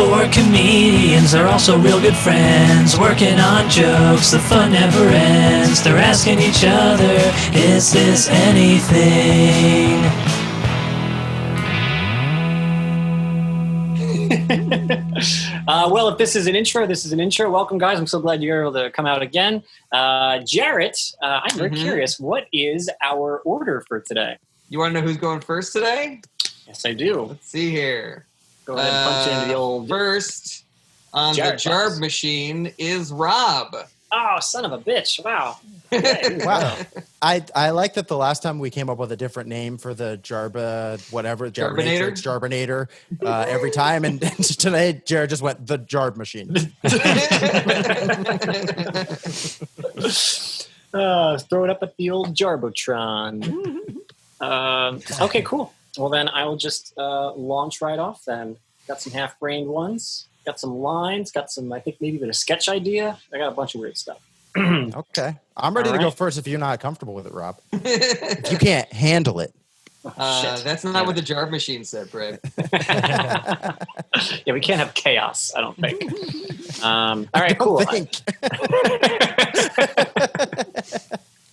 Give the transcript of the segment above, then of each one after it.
Four comedians are also real good friends, working on jokes, the fun never ends. They're asking each other, is this anything? Well, if this is an intro, this is an intro. Welcome, guys. I'm so glad you're able to come out again. Jarret, I'm very curious. What is our order for today? You want to know who's going first today? Yes, I do. Let's see here. Go ahead and punch into the old... First on the Jarb machine is Rob. Oh, son of a bitch. Wow. Wow. I like that the last time we came up with a different name for the Jarbinator every time, and today Jared just went the Jarb machine. Throw it up at the old Jarbotron. Okay, cool. Well, then I will just launch right off then. Got some half-brained ones. Got some lines. Got some, I think, maybe even a sketch idea. I got a bunch of weird stuff. Okay. I'm ready to go first if you're not comfortable with it, Rob. If you can't handle it. That's not what the Jarb machine said, Brad. Yeah, we can't have chaos, I don't think. All right, cool.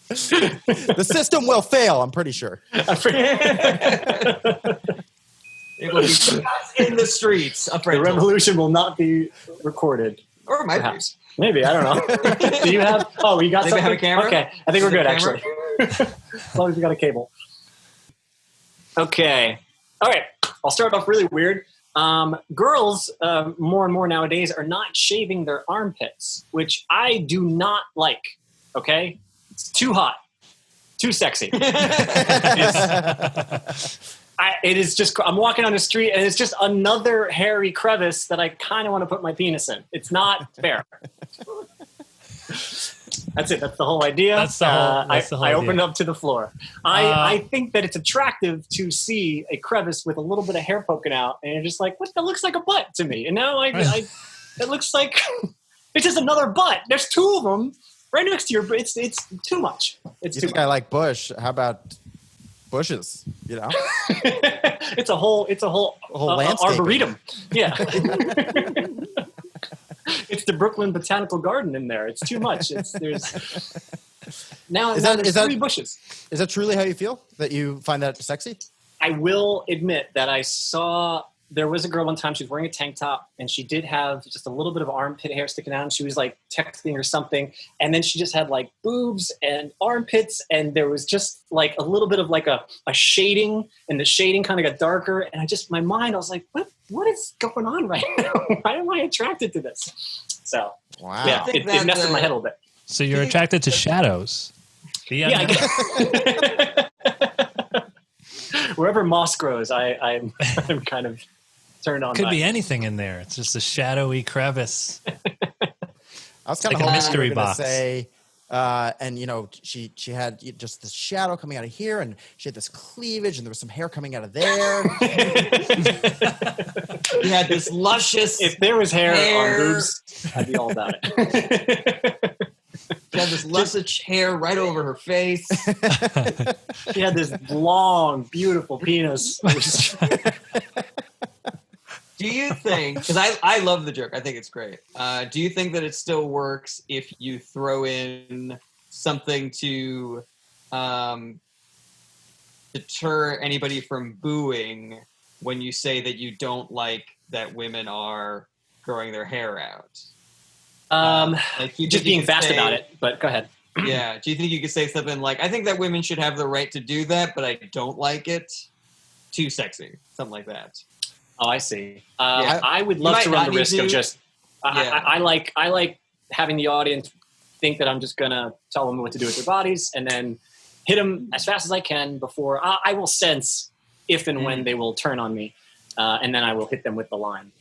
The system will fail, I'm pretty sure. It will be in the streets. The revolution will not be recorded. Or it might perhaps. Maybe, I don't know. Do you have... Oh, you got something? Have a camera? Okay, I think we're good, actually. As long as we got a cable. Okay. All right. I'll start off really weird. Girls, more and more nowadays, are not shaving their armpits, which I do not like. Okay? It's too hot. Too sexy. It is just, I'm walking on the street and it's just another hairy crevice that I kind of want to put my penis in. It's not fair. That's it. That's the whole idea. That's the whole idea. I opened up to the floor. I think that it's attractive to see a crevice with a little bit of hair poking out, and you're just like, what? That looks like a butt to me. And now it looks like it's just another butt. There's two of them right next to your. It's too much. It's you too think much. I like bush? How about bushes? You know, it's a whole landscape. arboretum. Yeah. It's the Brooklyn Botanical Garden in there. It's too much. There's three bushes. Is that truly how you feel? That you find that sexy? I will admit that I saw there was a girl one time. She was wearing a tank top, and she did have just a little bit of armpit hair sticking out. And she was like texting or something, and then she just had like boobs and armpits, and there was just like a little bit of like a shading, and the shading kind of got darker. And my mind, I was like, what is going on right now? Why am I attracted to this? So, wow. Yeah, it messed with my head a little bit. So you're attracted to shadows. Yeah, I guess. Wherever moss grows, I'm kind of turned on. Could be anything in there. It's just a shadowy crevice. I was kind like of a mystery box. Say, and you know, she had just this shadow coming out of here, and she had this cleavage, and there was some hair coming out of there. You had this luscious. If there was hair on boobs, I'd be all about it. She had this luscious hair right over her face. She had this long, beautiful penis. Do you think, because I love the joke, I think it's great. Do you think that it still works if you throw in something to deter anybody from booing when you say that you don't like that women are growing their hair out? Like you just being fast about it, but go ahead. Yeah. Do you think you could say something like, I think that women should have the right to do that, but I don't like it? Too sexy. Something like that. Oh, I see. I would love to run the risk of just... I like having the audience think that I'm just going to tell them what to do with their bodies and then hit them as fast as I can before... I will sense if and when they will turn on me, and then I will hit them with the line.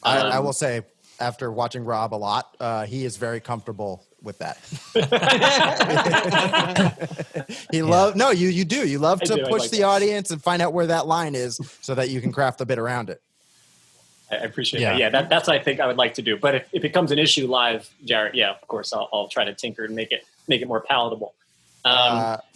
I will say, after watching Rob a lot, he is very comfortable with that. You do. You love to push the audience and find out where that line is so that you can craft a bit around it. I appreciate that. Yeah, that's what I think I would like to do. But if it becomes an issue live, Jarret, yeah, of course, I'll try to tinker and make it more palatable.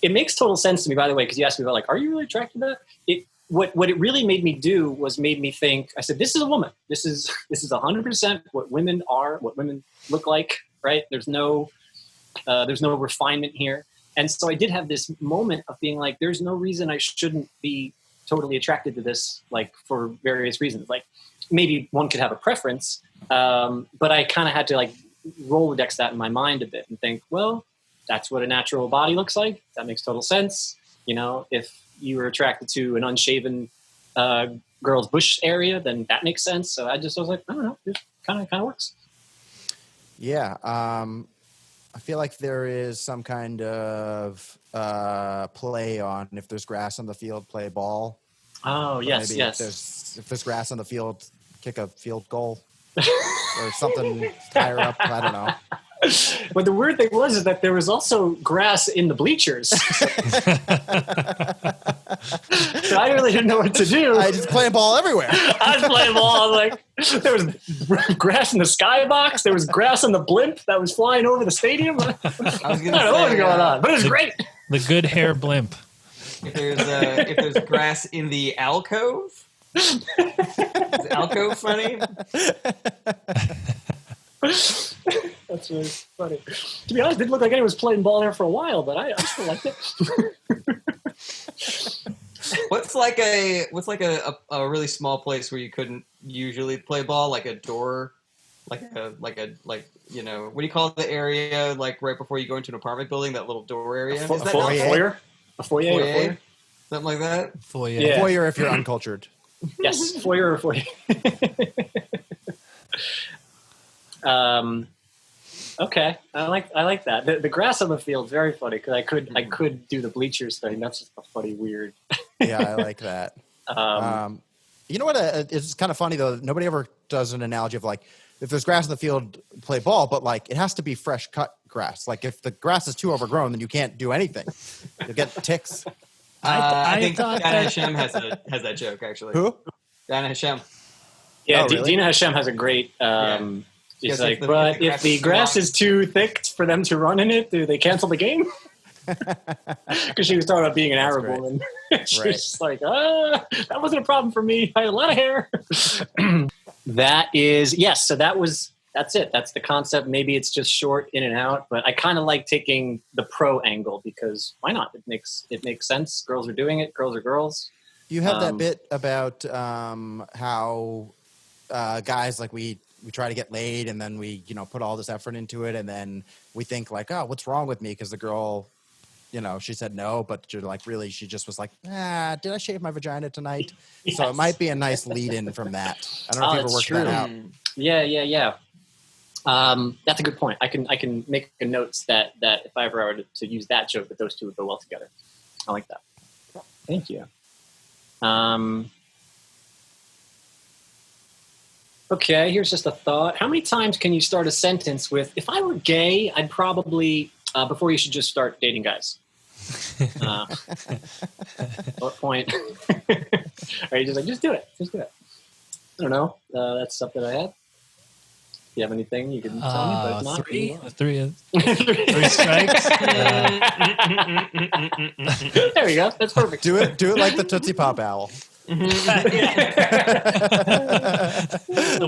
It makes total sense to me, by the way, because you asked me about, like, are you really attracted to that? what it really made me do was made me think. I said, "This is a woman. This is 100% what women are, what women look like, right? There's no refinement here." And so I did have this moment of being like, "There's no reason I shouldn't be totally attracted to this, like for various reasons. Like maybe one could have a preference, but I kind of had to like Rolodex that in my mind a bit and think, well, that's what a natural body looks like. That makes total sense. You know, if you were attracted to an unshaven girl's bush area, then that makes sense." So I was like, I don't know, it kind of works. Yeah. I feel like there is some kind of play on if there's grass on the field, play ball. Oh, But yes, maybe yes. If there's grass on the field, kick a field goal or something higher up. I don't know. But the weird thing is that there was also grass in the bleachers. So I really didn't know what to do. I just playing ball everywhere. I was playing ball. Like there was grass in the skybox. There was grass on the blimp that was flying over the stadium. I don't know what was going on, but it was great. The good hair blimp. If there's grass in the alcove, is the alcove funny? That's really funny. To be honest, it didn't look like anyone was playing ball there for a while, but I still liked it. What's like a really small place where you couldn't usually play ball, like a door, like you know, what do you call the area like right before you go into an apartment building, that little door area? A foyer? A foyer? Something like that? Foyer. Yeah. Foyer if you're uncultured. Yes, foyer or foyer. Okay, I like that. The grass on the field is very funny because I could do the bleachers thing. That's just a funny, weird. Yeah, I like that. You know what? It's kind of funny though. Nobody ever does an analogy of like if there's grass in the field, play ball, but like it has to be fresh cut grass. Like if the grass is too overgrown, then you can't do anything. You'll get ticks. I think Dana Hashem has that joke actually. Who? Dana Hashem. Yeah, Oh, really? Dina Hashem has a great. She's like, but if the grass is too thick for them to run in it, do they cancel the game? Because she was talking about being an Arab great. woman. She's Right. just like, that wasn't a problem for me. I had a lot of hair. That is, yes. So that's it. That's the concept. Maybe it's just short in and out, but I kind of like taking the pro angle because why not? It makes sense. Girls are doing it. Girls are girls. You have that bit about how guys like we try to get laid and then we put all this effort into it and then we think like, oh, what's wrong with me? Because the girl, she said no, but you're like, really, she just was like, did I shave my vagina tonight? Yes. So it might be a nice lead in from that. I don't know if you ever worked that out. Yeah. That's a good point. I can make a note that if I ever were to use that joke, that those two would go well together. I like that. Thank you. Okay, here's just a thought. How many times can you start a sentence with, if I were gay, I'd probably, before you should just start dating guys? What point? Are you just like, just do it. I don't know. That's something I had. Do you have anything you can tell me? But if not, three strikes. There we go. That's perfect. Do it like the Tootsie Pop owl. The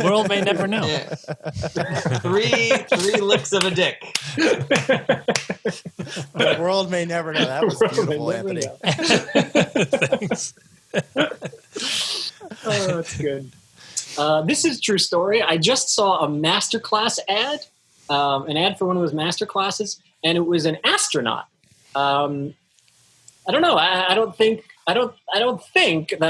world may never know. Yeah. Three licks of a dick. The world may never know. That was beautiful, Anthony. Thanks. Oh, that's good. This is a true story. I just saw a masterclass ad, an ad for one of those master classes, and it was an astronaut. I don't know. I don't think that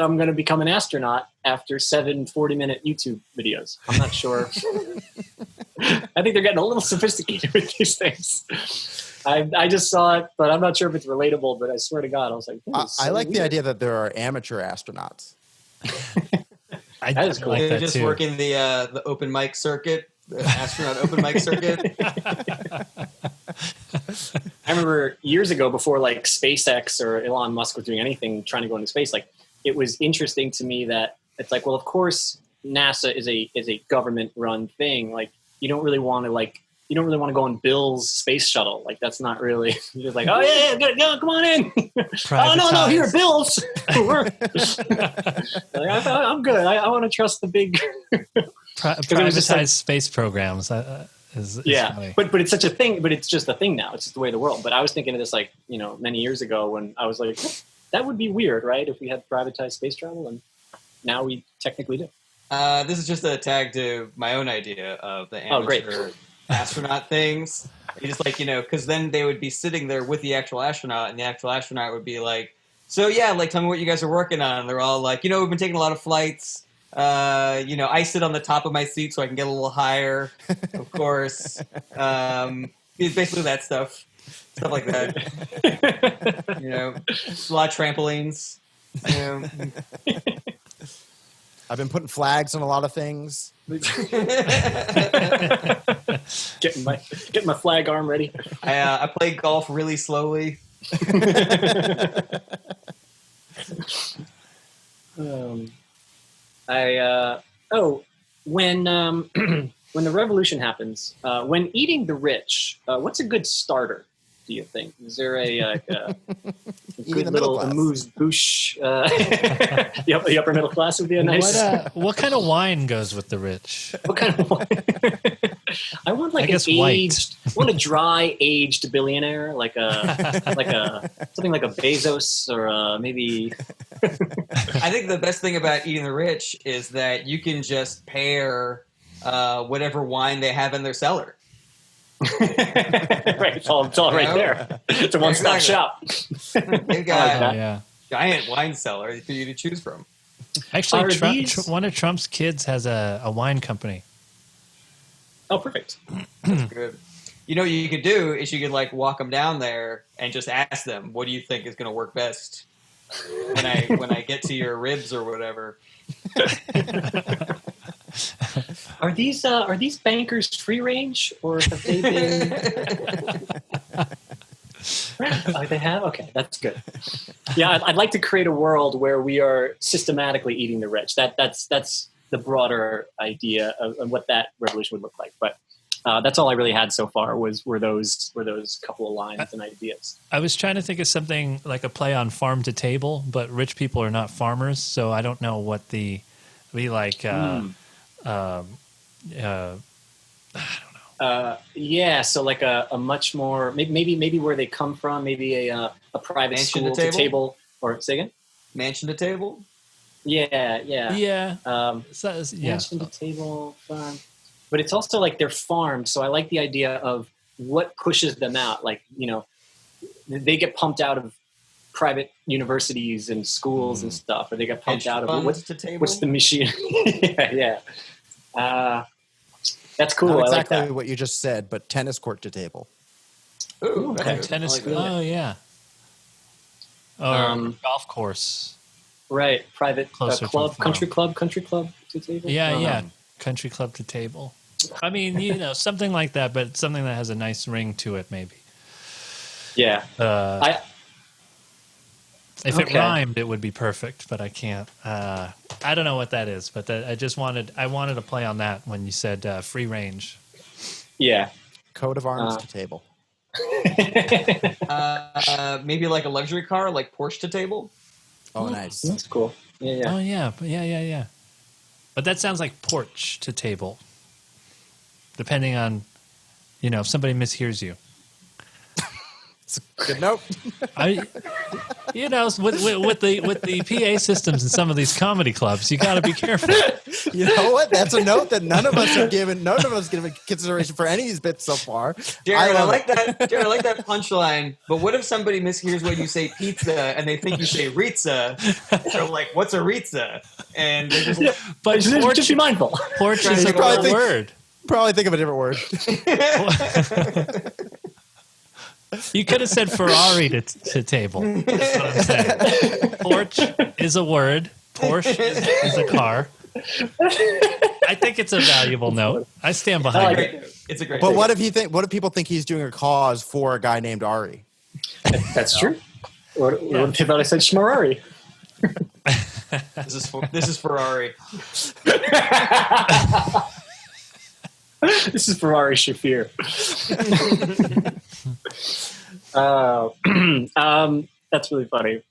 I'm going to become an astronaut after 7 40-minute YouTube videos. I'm not sure. I think they're getting a little sophisticated with these things. I just saw it, but I'm not sure if it's relatable. But I swear to God, I was like, I like the idea that there are amateur astronauts. That is cool. like They that just too. work in the open mic circuit, the astronaut open mic circuit. I remember years ago, before like SpaceX or Elon Musk was doing anything trying to go into space, like it was interesting to me that it's like, well, of course NASA is a government run thing. Like you don't really want to like you don't really want to go on Bill's space shuttle. Like that's not really. You're just like, oh yeah, good, go, come on in. Oh no, here, Bill's. Like, I'm good. I want to trust the big Privatized space programs. Is funny. But it's such a thing. But it's just a thing now. It's just the way of the world. But I was thinking of this like many years ago when I was like, that would be weird, right? If we had privatized space travel, and now we technically do. This is just a tag to my own idea of the amateur astronaut things. You just like, because then they would be sitting there with the actual astronaut, and the actual astronaut would be like, so yeah, like tell me what you guys are working on. And they're all like, we've been taking a lot of flights. I sit on the top of my seat so I can get a little higher, of course. It's basically that stuff like that. A lot of trampolines. I've been putting flags on a lot of things. Getting my flag arm ready. I play golf really slowly. When when the revolution happens, when eating the rich, what's a good starter? Do you think? Is there a good little amuse-bouche? The upper middle class would be a nice. What kind of wine goes with the rich? What kind of wine? I want like an aged. I want a dry aged billionaire, like a something like a Bezos or maybe. I think the best thing about eating the rich is that you can just pair whatever wine they have in their cellar. Right, it's all right there. It's a one-stop shop. They've got a giant wine cellar for you to choose from. Actually, one of Trump's kids has a wine company. Oh, perfect. That's good. What you could do is you could like walk them down there and just ask them, what do you think is going to work best when I get to your ribs or whatever. Are these bankers free range, or have they been? Oh, they have? Okay, that's good. Yeah, I'd like to create a world where we are systematically eating the rich. That's the broader idea of what that revolution would look like. But that's all I really had so far were those couple of lines and ideas. I was trying to think of something like a play on farm to table, but rich people are not farmers, so I don't know what I don't know. So like a much more maybe where they come from, maybe a private Mansion school to table, or say again? Mansion to table. Yeah. Mansion to table farm, but it's also like they're farmed. So I like the idea of what pushes them out. Like they get pumped out of private universities and schools and stuff, or they get pumped out of what's the machine? yeah. That's cool. Not I exactly like that. what you just said, but tennis court to table. Ooh, okay. Tennis. Like Oh yeah. Or golf course. Right. Private club, country club to table. Yeah. Country club to table. I mean, something like that, but something that has a nice ring to it, maybe. Yeah. If it rhymed, it would be perfect, but I can't. I don't know what that is, but I wanted to play on that when you said free range. Yeah. Coat of arms to table. Maybe like a luxury car, like Porsche to table. Oh, nice. That's cool. Yeah. Oh yeah. But that sounds like porch to table, depending on, if somebody mishears you. It's a good note. With the PA systems in some of these comedy clubs, you got to be careful. You know what? That's a note that none of us have given consideration for any of these bits so far. Jared, I like that. Jared, I like that punchline. But what if somebody mishears when you say pizza and they think you say rizza? So like, what's a rizza? And they're just but just be mindful. Porch is a word. Probably think of a different word. You could have said Ferrari to table. That's what I'm saying. Porch is a word. Porsche is a car. I think it's a valuable note. I stand behind it. It's a great. But what if people think he's doing a cause for a guy named Ari? That's true. What if I said Schmarari? This is Ferrari. This is Ferrari Shafir. That's really funny.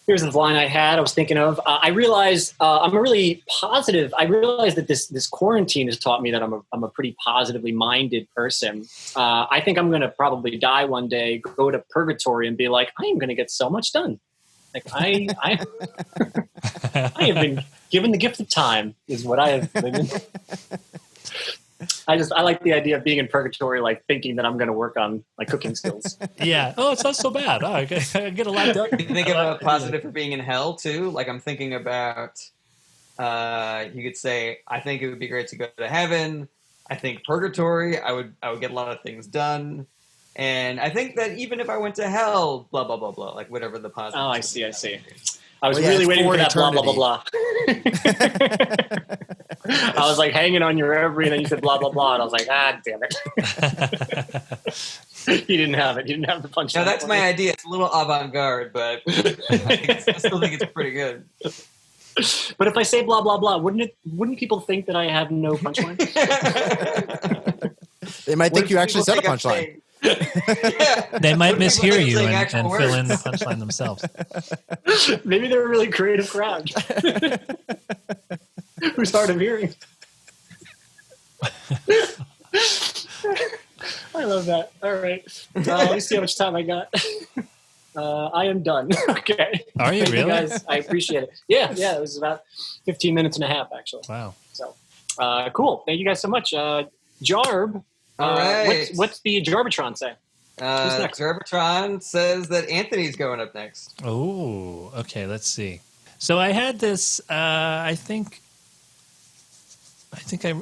Here's the line I was thinking of. I realized I'm a really positive. I realized that this quarantine has taught me that I'm a pretty positively minded person. I think I'm going to probably die one day, go to purgatory, and be like, I am going to get so much done. Like I have been given the gift of time, is what I have been. I like the idea of being in purgatory, like thinking that I'm going to work on my cooking skills. Yeah. Oh, it's not so bad. Oh, I get a lot done. You think of a positive for being in hell too? Like I'm thinking about, you could say, I think it would be great to go to heaven. I think purgatory, I would get a lot of things done. And I think that even if I went to hell, blah, blah, blah, blah, like whatever the positive. Oh, I see. I was really waiting for that eternity. Blah, blah, blah, blah. I was like hanging on your every, and then you said blah, blah, blah. And I was like, damn it. You didn't have it. You didn't have the punchline. No, that's my idea. It's a little avant-garde, but I still think it's pretty good. But if I say blah, blah, blah, wouldn't people think that I have no punchline? They might think you actually said a punchline. Yeah. They might mishear you and fill in the punchline themselves. Maybe they're a really creative crowd who's hard of hearing. I love that. All right. Let me see how much time I got. I am done. Okay. Are you really? You guys, I appreciate it. Yeah. It was about 15 minutes and a half, actually. Wow. So, cool. Thank you guys so much. Jarb. All right. What's the Jarbitron say? Who's next? Jarbitron says that Anthony's going up next. Oh, okay. Let's see. So I had this. I think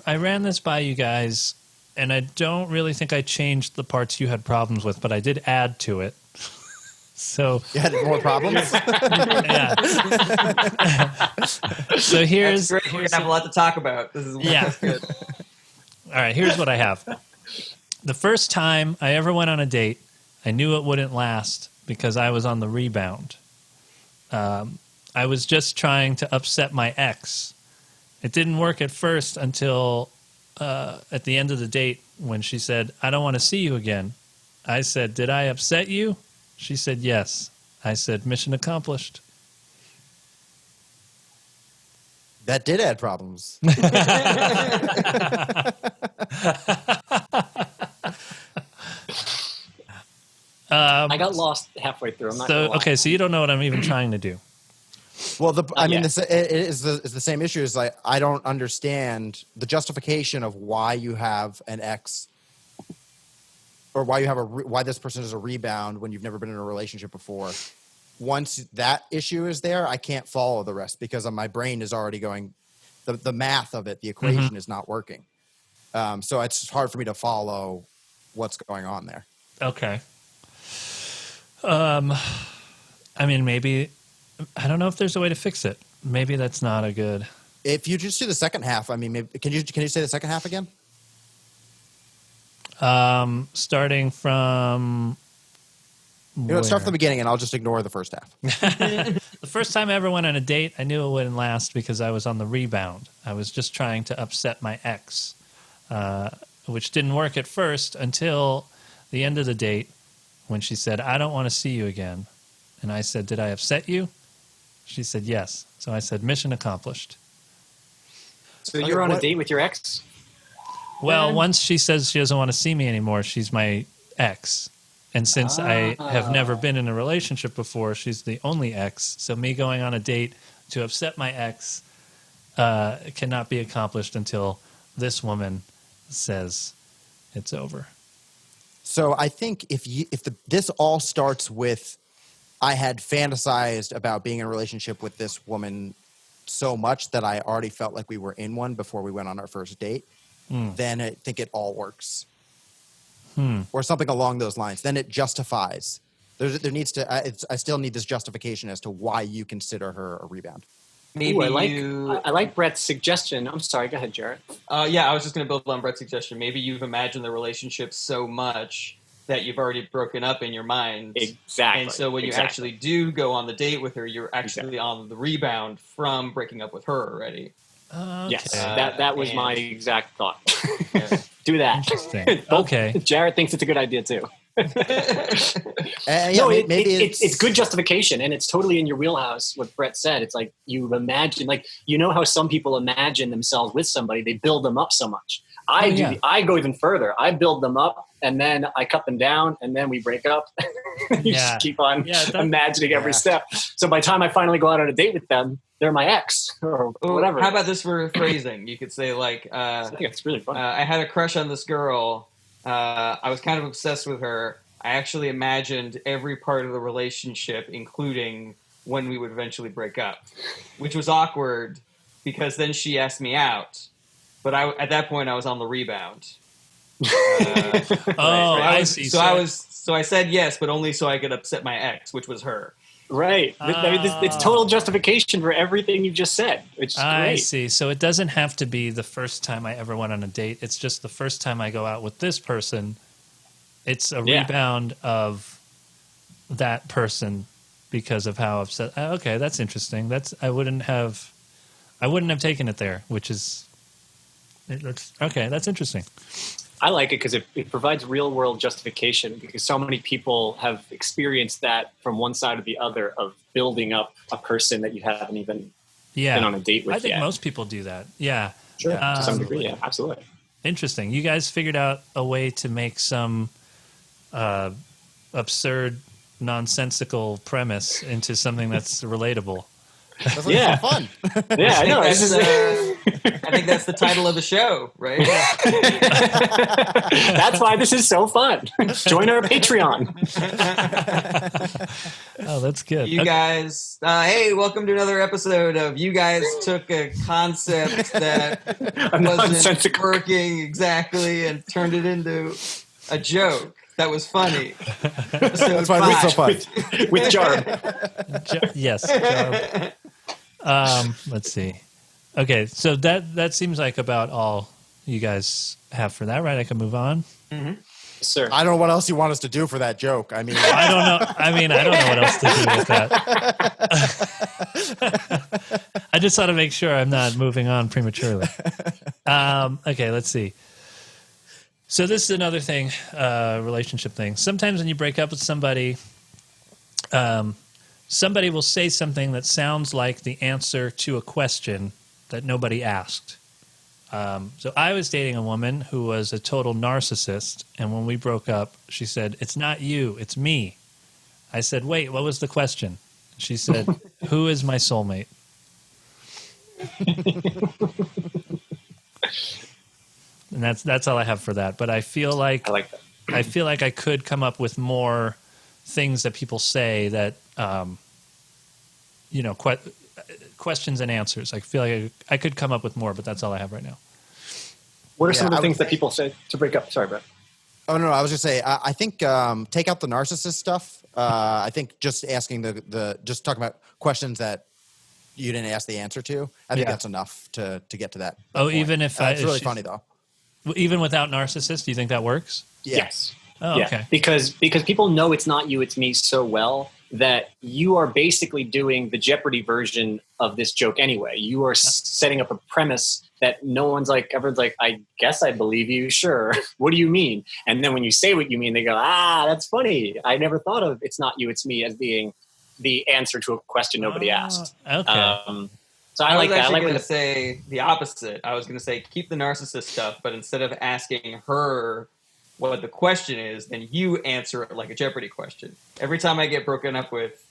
I ran this by you guys, and I don't really think I changed the parts you had problems with, but I did add to it. So you had more problems. Yeah. So here's. That's great. We're gonna have a lot to talk about. This is that's good. All right. Here's what I have. The first time I ever went on a date, I knew it wouldn't last because I was on the rebound. I was just trying to upset my ex. It didn't work at first until at the end of the date when she said, I don't want to see you again. I said, did I upset you? She said, yes. I said, mission accomplished. That did add problems. I got lost halfway through. I'm not gonna lie. Okay, so you don't know what I'm even trying to do. Well, it is the same issue. Is like I don't understand the justification of why you have an ex, or why you have why this person is a rebound when you've never been in a relationship before. Once that issue is there, I can't follow the rest because my brain is already going. The math of it, the equation is not working. So it's hard for me to follow what's going on there. Okay. I mean, maybe I don't know if there's a way to fix it. Maybe that's not a good. If you just do the second half, I mean, maybe, can you say the second half again? Starting from. Let's start from the beginning, and I'll just ignore the first half. The first time I ever went on a date, I knew it wouldn't last because I was on the rebound. I was just trying to upset my ex, which didn't work at first until the end of the date when she said, I don't want to see you again. And I said, did I upset you? She said, yes. So I said, mission accomplished. So you're on a date with your ex? Well, once she says she doesn't want to see me anymore, she's my ex. And since I have never been in a relationship before, she's the only ex. So me going on a date to upset my ex cannot be accomplished until this woman says it's over. So I think this all starts with I had fantasized about being in a relationship with this woman so much that I already felt like we were in one before we went on our first date, then I think it all works. Or something along those lines. Then it justifies. There needs to. I still need this justification as to why you consider her a rebound. Maybe I like Brett's suggestion. I'm sorry. Go ahead, Jarret. Yeah, I was just going to build on Brett's suggestion. Maybe you've imagined the relationship so much that you've already broken up in your mind. Exactly. And so when you actually do go on the date with her, you're actually on the rebound from breaking up with her already. Okay. Yes, that was my exact thought. Yeah. Do that. Interesting. Both- Okay. Jarret thinks it's a good idea too. Yeah, No, maybe it's good justification, and it's totally in your wheelhouse. What Brett said, it's like you imagine, like you know how some people imagine themselves with somebody, they build them up so much. I go even further. I build them up, and then I cut them down, and then we break up. You just keep on imagining every step. So by the time I finally go out on a date with them, they're my ex or whatever. How about this for phrasing? You could say like, I think it's really fun. I had a crush on this girl. I was kind of obsessed with her. I actually imagined every part of the relationship, including when we would eventually break up, which was awkward because then she asked me out. But at that point, I was on the rebound. I see. So I said yes, but only so I could upset my ex, which was her. Right. I mean, it's total justification for everything you've just said, which is great. I see. So it doesn't have to be the first time I ever went on a date. It's just the first time I go out with this person. It's a rebound of that person because of how upset. Okay, that's interesting. I wouldn't have taken it there, which is okay. That's interesting. I like it because it provides real world justification because so many people have experienced that from one side or the other of building up a person that you haven't even been on a date with I think yet. most people do that. Yeah. Sure. To some degree, yeah, absolutely. Interesting. You guys figured out a way to make some absurd, nonsensical premise into something that's relatable. That's like fun. Yeah, I know. I think that's the title of the show, right? That's why this is so fun. Join our Patreon. Oh, that's good. You guys, hey, welcome to another episode of You Guys Took a Concept that wasn't working exactly and turned it into a joke that was funny. That's why it's so fun. With Jarret. Yes. Jarret. Let's see. Okay, so that seems like about all you guys have for that, right? I can move on. Mm-hmm. Sir, I don't know what else you want us to do for that joke. I mean, I don't know. I don't know what else to do with that. I just want to make sure I'm not moving on prematurely. Okay, let's see. So this is another thing, relationship thing. Sometimes when you break up with somebody, somebody will say something that sounds like the answer to a question that nobody asked. So I was dating a woman who was a total narcissist, and when we broke up, she said, "It's not you, it's me." I said, "Wait, what was the question?" She said, "Who is my soulmate?" And that's all I have for that. But I feel like I like that. I feel like I could come up with more things that people say that, questions and answers. I feel like I could come up with more, but that's all I have right now. What are some of the things that people say to break up? Sorry, Brett. Oh, no, I was just saying, I think take out the narcissist stuff. I think just asking just talking about questions that you didn't ask the answer to, I think that's enough to get to that. Point. Even if it's really funny, though. Even without narcissist, do you think that works? Yeah. Yes. Oh, yeah. okay. Because people know it's not you, it's me so well that you are basically doing the Jeopardy version of this joke anyway. You are setting up a premise that everyone's like, I guess I believe you. Sure. What do you mean? And then when you say what you mean, they go, that's funny. I never thought of it's not you, it's me as being the answer to a question nobody asked. Okay. So I like that. I like going to say the opposite. I was going to say keep the narcissist stuff, but instead of asking her what the question is, then you answer it like a Jeopardy question. Every time I get broken up with,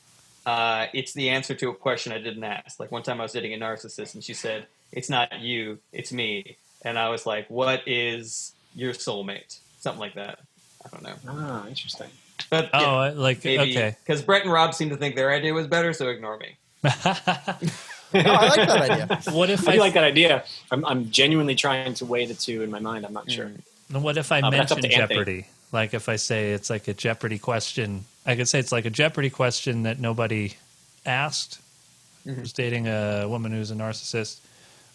it's the answer to a question I didn't ask. Like one time I was dating a narcissist and she said, "It's not you, it's me." And I was like, "What is your soulmate?" Something like that. I don't know. Ah, interesting. But okay. Because Brett and Rob seem to think their idea was better, so ignore me. I like that idea. What if I like that idea? I'm genuinely trying to weigh the two in my mind. I'm not sure. What if I that's mention up to Anthony. Jeopardy? Like if I say it's like a Jeopardy question, I could say it's like a Jeopardy question that nobody asked. I was dating a woman who's a narcissist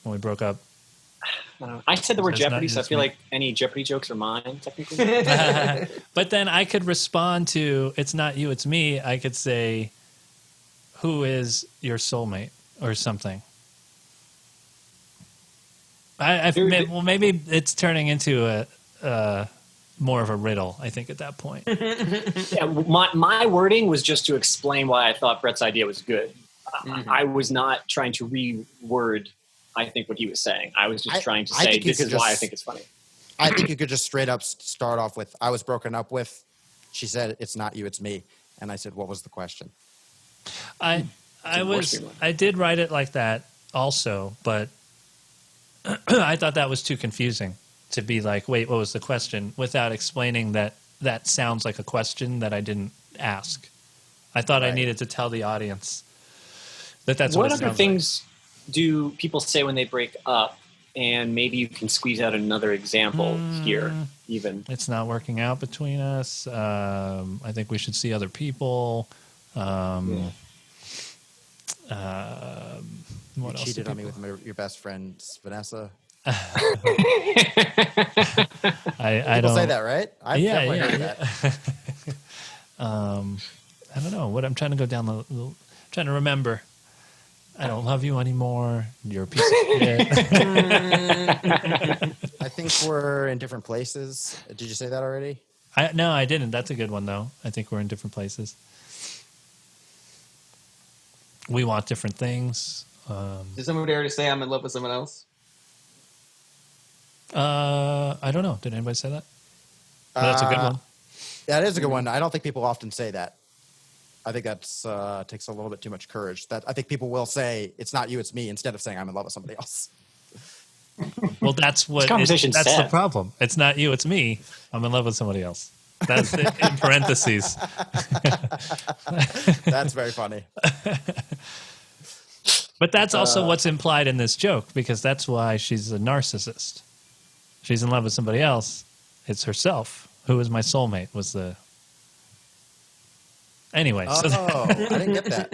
when we broke up. I said the word That's Jeopardy, not so I just feel me. like any Jeopardy jokes are mine, technically. But then I could respond to "It's not you, it's me." I could say, "Who is your soulmate?" or something. Well, maybe it's turning into a more of a riddle, I think, at that point. Yeah, my wording was just to explain why I thought Brett's idea was good. I was not trying to reword, I think, what he was saying. I was just trying to say, this is why I think it's funny. I think you could just straight up start off with, I was broken up with. She said, it's not you, it's me. And I said, what was the question? I did write it like that also, but I thought that was too confusing to be like, wait, what was the question? Without explaining that sounds like a question that I didn't ask. I thought I needed to tell the audience that's what it other things do people say when they break up? And maybe you can squeeze out another example here, even. It's not working out between us. I think we should see other people. What You else? cheated on me with your best friend, Vanessa. I People don't say that, right? I've definitely heard that. I don't know. What I'm trying to go down trying to remember. I don't love you anymore. You're a piece of shit. I think we're in different places. Did you say that already? No, I didn't. That's a good one, though. I think we're in different places. We want different things. Did somebody already say I'm in love with someone else? I don't know. Did anybody say that? That's a good one. That is a good one. I don't think people often say that. I think that's takes a little bit too much courage. I think people will say, it's not you, it's me, instead of saying I'm in love with somebody else. Well, that's the problem. It's not you, it's me. I'm in love with somebody else. That's it, in parentheses. That's very funny. But that's also what's implied in this joke, because that's why she's a narcissist. She's in love with somebody else. It's herself. Who is my soulmate was the... Anyway. I didn't get that.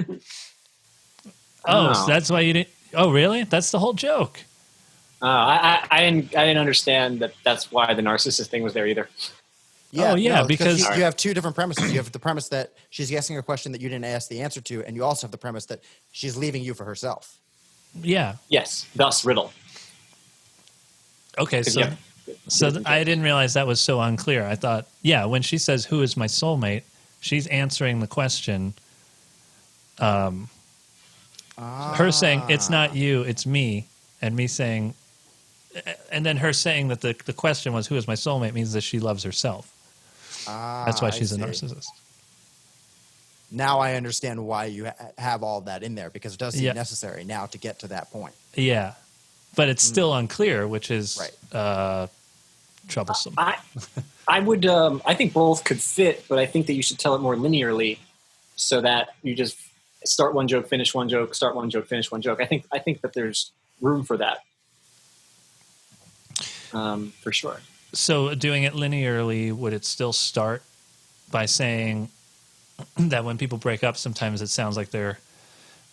So that's why you didn't... Oh, really? That's the whole joke. I didn't understand that that's why the narcissist thing was there either. Yeah, because you have two different premises. You have the premise that she's asking a question that you didn't ask the answer to, and you also have the premise that she's leaving you for herself. Yeah. Yes, thus riddle. Okay, so I didn't realize that was so unclear. I thought, when she says, who is my soulmate, she's answering the question. Her saying, it's not you, it's me, and me saying, and then her saying that the question was, who is my soulmate, means that she loves herself. That's why she's a narcissist. Now I understand why you have all that in there, because it does seem necessary now to get to that point. Yeah, but it's still unclear, which is troublesome. I would. I think both could fit, but I think that you should tell it more linearly, so that you just start one joke, finish one joke, start one joke, finish one joke. I think that there's room for that, for sure. So doing it linearly, would it still start by saying that when people break up, sometimes it sounds like they're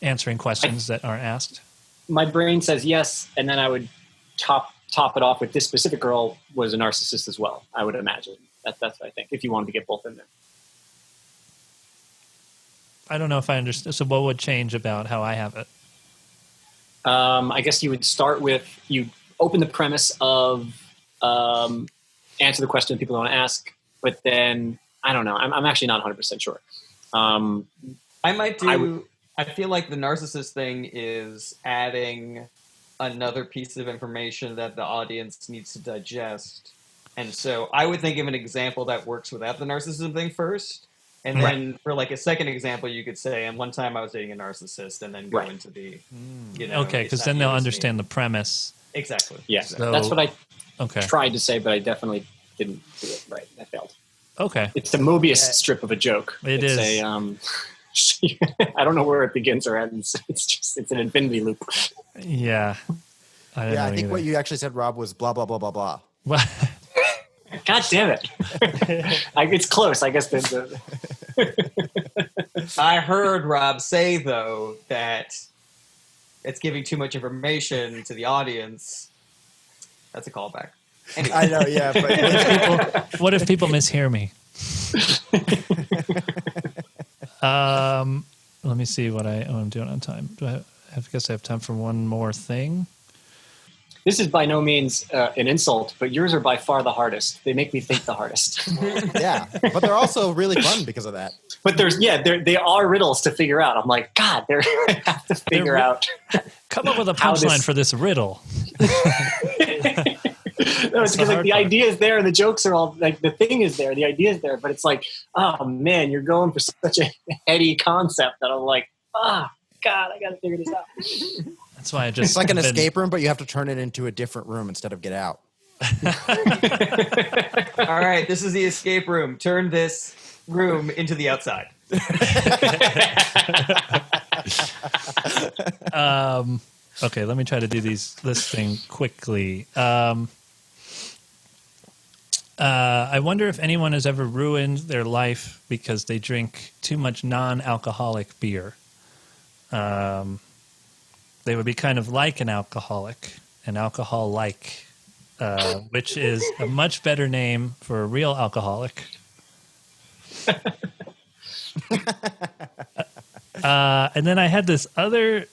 answering questions that aren't asked? My brain says yes, and then I would top it off with this specific girl was a narcissist as well, I would imagine. That's what I think, if you wanted to get both in there. I don't know if I understand. So what would change about how I have it? I guess you would start with, you open the premise of answer the question people don't ask, but then, I don't know. I'm actually not 100% sure. I feel like the narcissist thing is adding another piece of information that the audience needs to digest. And so I would think of an example that works without the narcissism thing first. And then for like a second example, you could say, and one time I was dating a narcissist, and then go into the, okay, because then they'll understand the premise. Exactly. Yeah, so, that's what I Okay. tried to say, but I definitely didn't do it right. I failed. Okay. It's the Mobius strip of a joke. It's a I don't know where it begins or ends. It's an infinity loop. Yeah. I think what you actually said, Rob, was blah, blah, blah, blah, blah. God damn it. It's close, I guess. I heard Rob say, though, that it's giving too much information to the audience. That's a callback. Anyway. I know, yeah. But what if people mishear me? Let me see what I'm doing on time. I guess I have time for one more thing. This is by no means an insult, but yours are by far the hardest. They make me think the hardest. Yeah, but they're also really fun because of that. But they are riddles to figure out. I'm like, God, I have to figure out. Come up with a punchline for this riddle. No, it's because like the idea is there and the jokes are all like the thing is there, the idea is there, but it's like, oh man, you're going for such a heady concept that I'm like, God, I got to figure this out. That's why I just. It's like an escape room, but you have to turn it into a different room instead of get out. All right, this is the escape room. Turn this room into the outside. Okay, let me try to do this thing quickly. I wonder if anyone has ever ruined their life because they drink too much non-alcoholic beer. They would be kind of like an alcoholic, an alcohol-like, which is a much better name for a real alcoholic. And then I had this other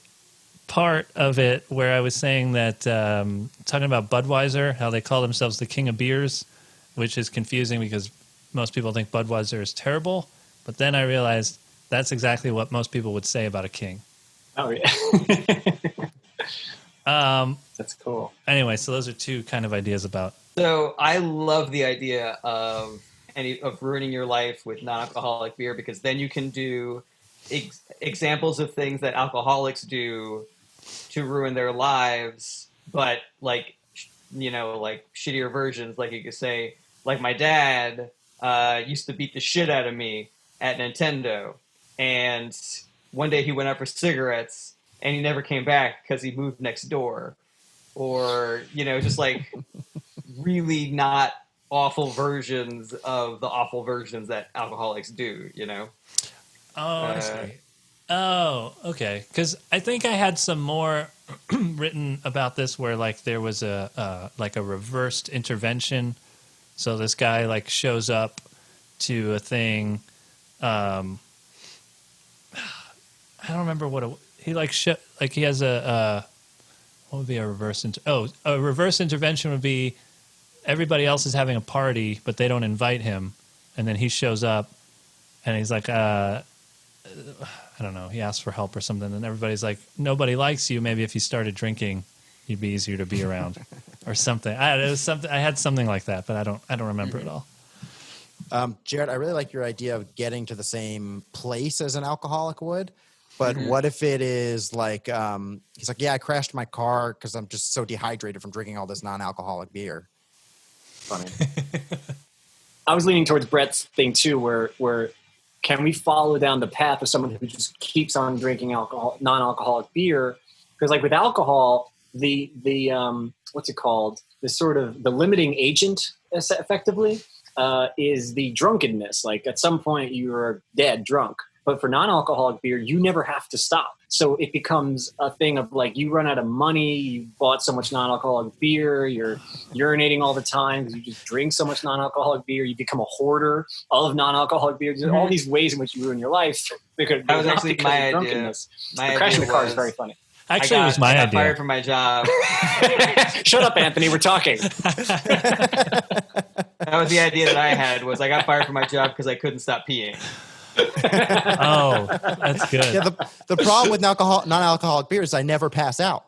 part of it where I was saying that, talking about Budweiser, how they call themselves the king of beers, which is confusing because most people think Budweiser is terrible. But then I realized that's exactly what most people would say about a king. Oh, yeah. That's cool. Anyway, so those are two kind of ideas about. So I love the idea of ruining your life with non-alcoholic beer, because then you can do examples of things that alcoholics do to ruin their lives, but like shittier versions. Like you could say, like my dad used to beat the shit out of me at Nintendo, and one day he went out for cigarettes and he never came back because he moved next door, or just like really not awful versions of the awful versions that alcoholics do. Oh, I see. Oh, okay. Because I think I had some more written about this where like there was a reversed intervention. So this guy like shows up to a thing. I don't remember what he like. He has a what would be a reverse? A reverse intervention would be everybody else is having a party, but they don't invite him, and then he shows up, and he's like, I don't know. He asks for help or something, and everybody's like, nobody likes you. Maybe if you started drinking, you'd be easier to be around, or something. I had something like that, but I don't remember it all. Jarret, I really like your idea of getting to the same place as an alcoholic would. But what if it is like, he's like, yeah, I crashed my car because I'm just so dehydrated from drinking all this non-alcoholic beer. Funny. I was leaning towards Brett's thing too, where can we follow down the path of someone who just keeps on drinking non-alcoholic beer? Because like with alcohol, the what's it called? The sort of the limiting agent, effectively, is the drunkenness. Like at some point you're dead drunk. But for non-alcoholic beer, you never have to stop. So it becomes a thing of like you run out of money, you bought so much non-alcoholic beer, you're urinating all the time because you just drink so much non-alcoholic beer, you become a hoarder of non-alcoholic beer. There's all these ways in which you ruin your life. That was actually my idea. The crashing the car is very funny. Actually, it was my idea. I got fired from my job. Shut up, Anthony. We're talking. That was the idea that I had. Was I got fired from my job because I couldn't stop peeing. Oh, that's good. Yeah, the problem with non-alcoholic beer is I never pass out.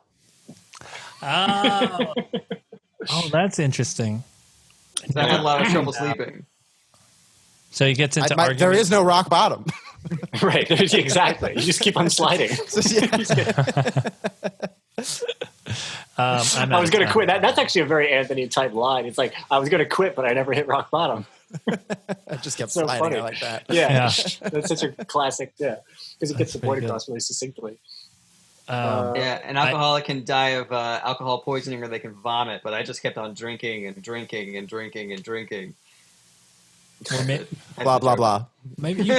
Oh, that's interesting. I had a lot of trouble sleeping. So he gets into arguments. There is no rock bottom. Right, exactly. You just keep on sliding. I was going to quit. That's actually a very Anthony type line. It's like, I was going to quit, but I never hit rock bottom. I just kept so sliding. Funny. I like that. Yeah. That's such a classic. Yeah, because it gets the point across really succinctly. An alcoholic can die of alcohol poisoning, or they can vomit. But I just kept on drinking and drinking and drinking and drinking. Blah blah blah. Maybe you.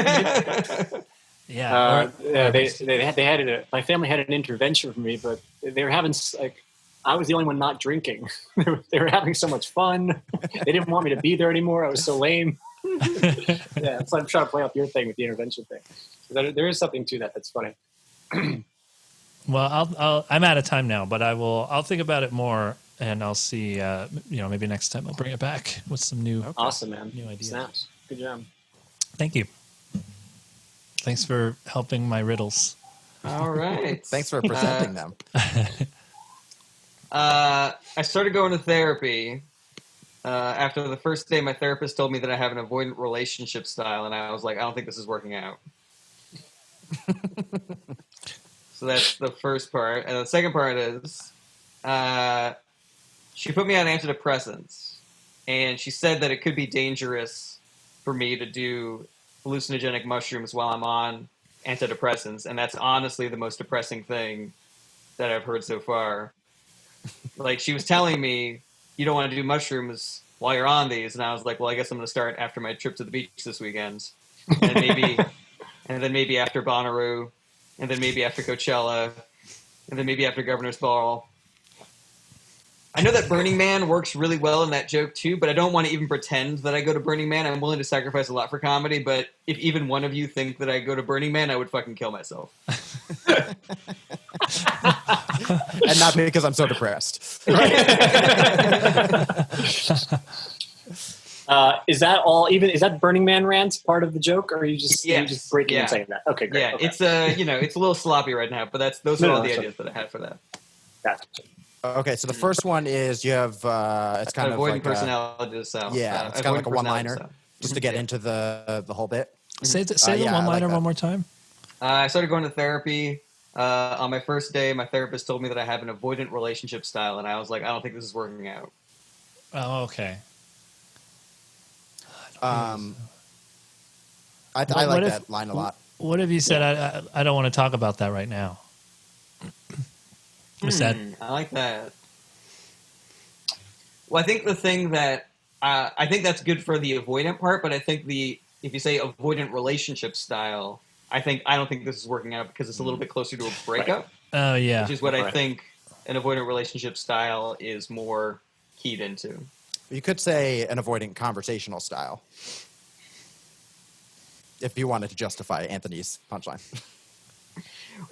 Yeah. They had my family had an intervention for me, but they were having like. I was the only one not drinking. They were having so much fun. They didn't want me to be there anymore. I was so lame. Yeah, so I'm trying to play off your thing with the intervention thing. There is something to that that's funny. Well, I'm out of time now, but I'll think about it more and I'll see. Maybe next time I'll bring it back with some new. Okay. Awesome, man. New ideas. Snaps. Good job. Thank you. Thanks for helping my riddles. All right. Thanks for presenting them. I started going to therapy. After the first day, my therapist told me that I have an avoidant relationship style, and I was like, I don't think this is working out. So that's the first part. And the second part is she put me on antidepressants, and she said that it could be dangerous for me to do hallucinogenic mushrooms while I'm on antidepressants, and that's honestly the most depressing thing that I've heard so far. Like, she was telling me, you don't want to do mushrooms while you're on these, and I was like, well, I guess I'm going to start after my trip to the beach this weekend, and then maybe after Bonnaroo, and then maybe after Coachella, and then maybe after Governor's Ball. I know that Burning Man works really well in that joke too, but I don't want to even pretend that I go to Burning Man. I'm willing to sacrifice a lot for comedy, but if even one of you think that I go to Burning Man, I would fucking kill myself. And not because I'm so depressed. Is that all? Is that Burning Man rant part of the joke, or are you just breaking and saying that? Okay, great. Yeah, okay. It's a little sloppy right now, but those are all the ideas that I had for that. Gotcha. Okay, so the first one is you have it's kind of avoidant like personality disorder. it's kind of like a one-liner just to get into the whole bit. Say the one-liner one more time. I started going to therapy. On my first day, my therapist told me that I have an avoidant relationship style, and I was like, I don't think this is working out. Oh, okay. I like that line a lot. What if you said, I don't want to talk about that right now? Was that? I like that. Well, I think the thing that I think that's good for the avoidant part, but I think if you say avoidant relationship style, I don't think this is working out because it's a little bit closer to a breakup. Oh, yeah. Which is what I think an avoidant relationship style is more keyed into. You could say an avoidant conversational style, if you wanted to justify Anthony's punchline.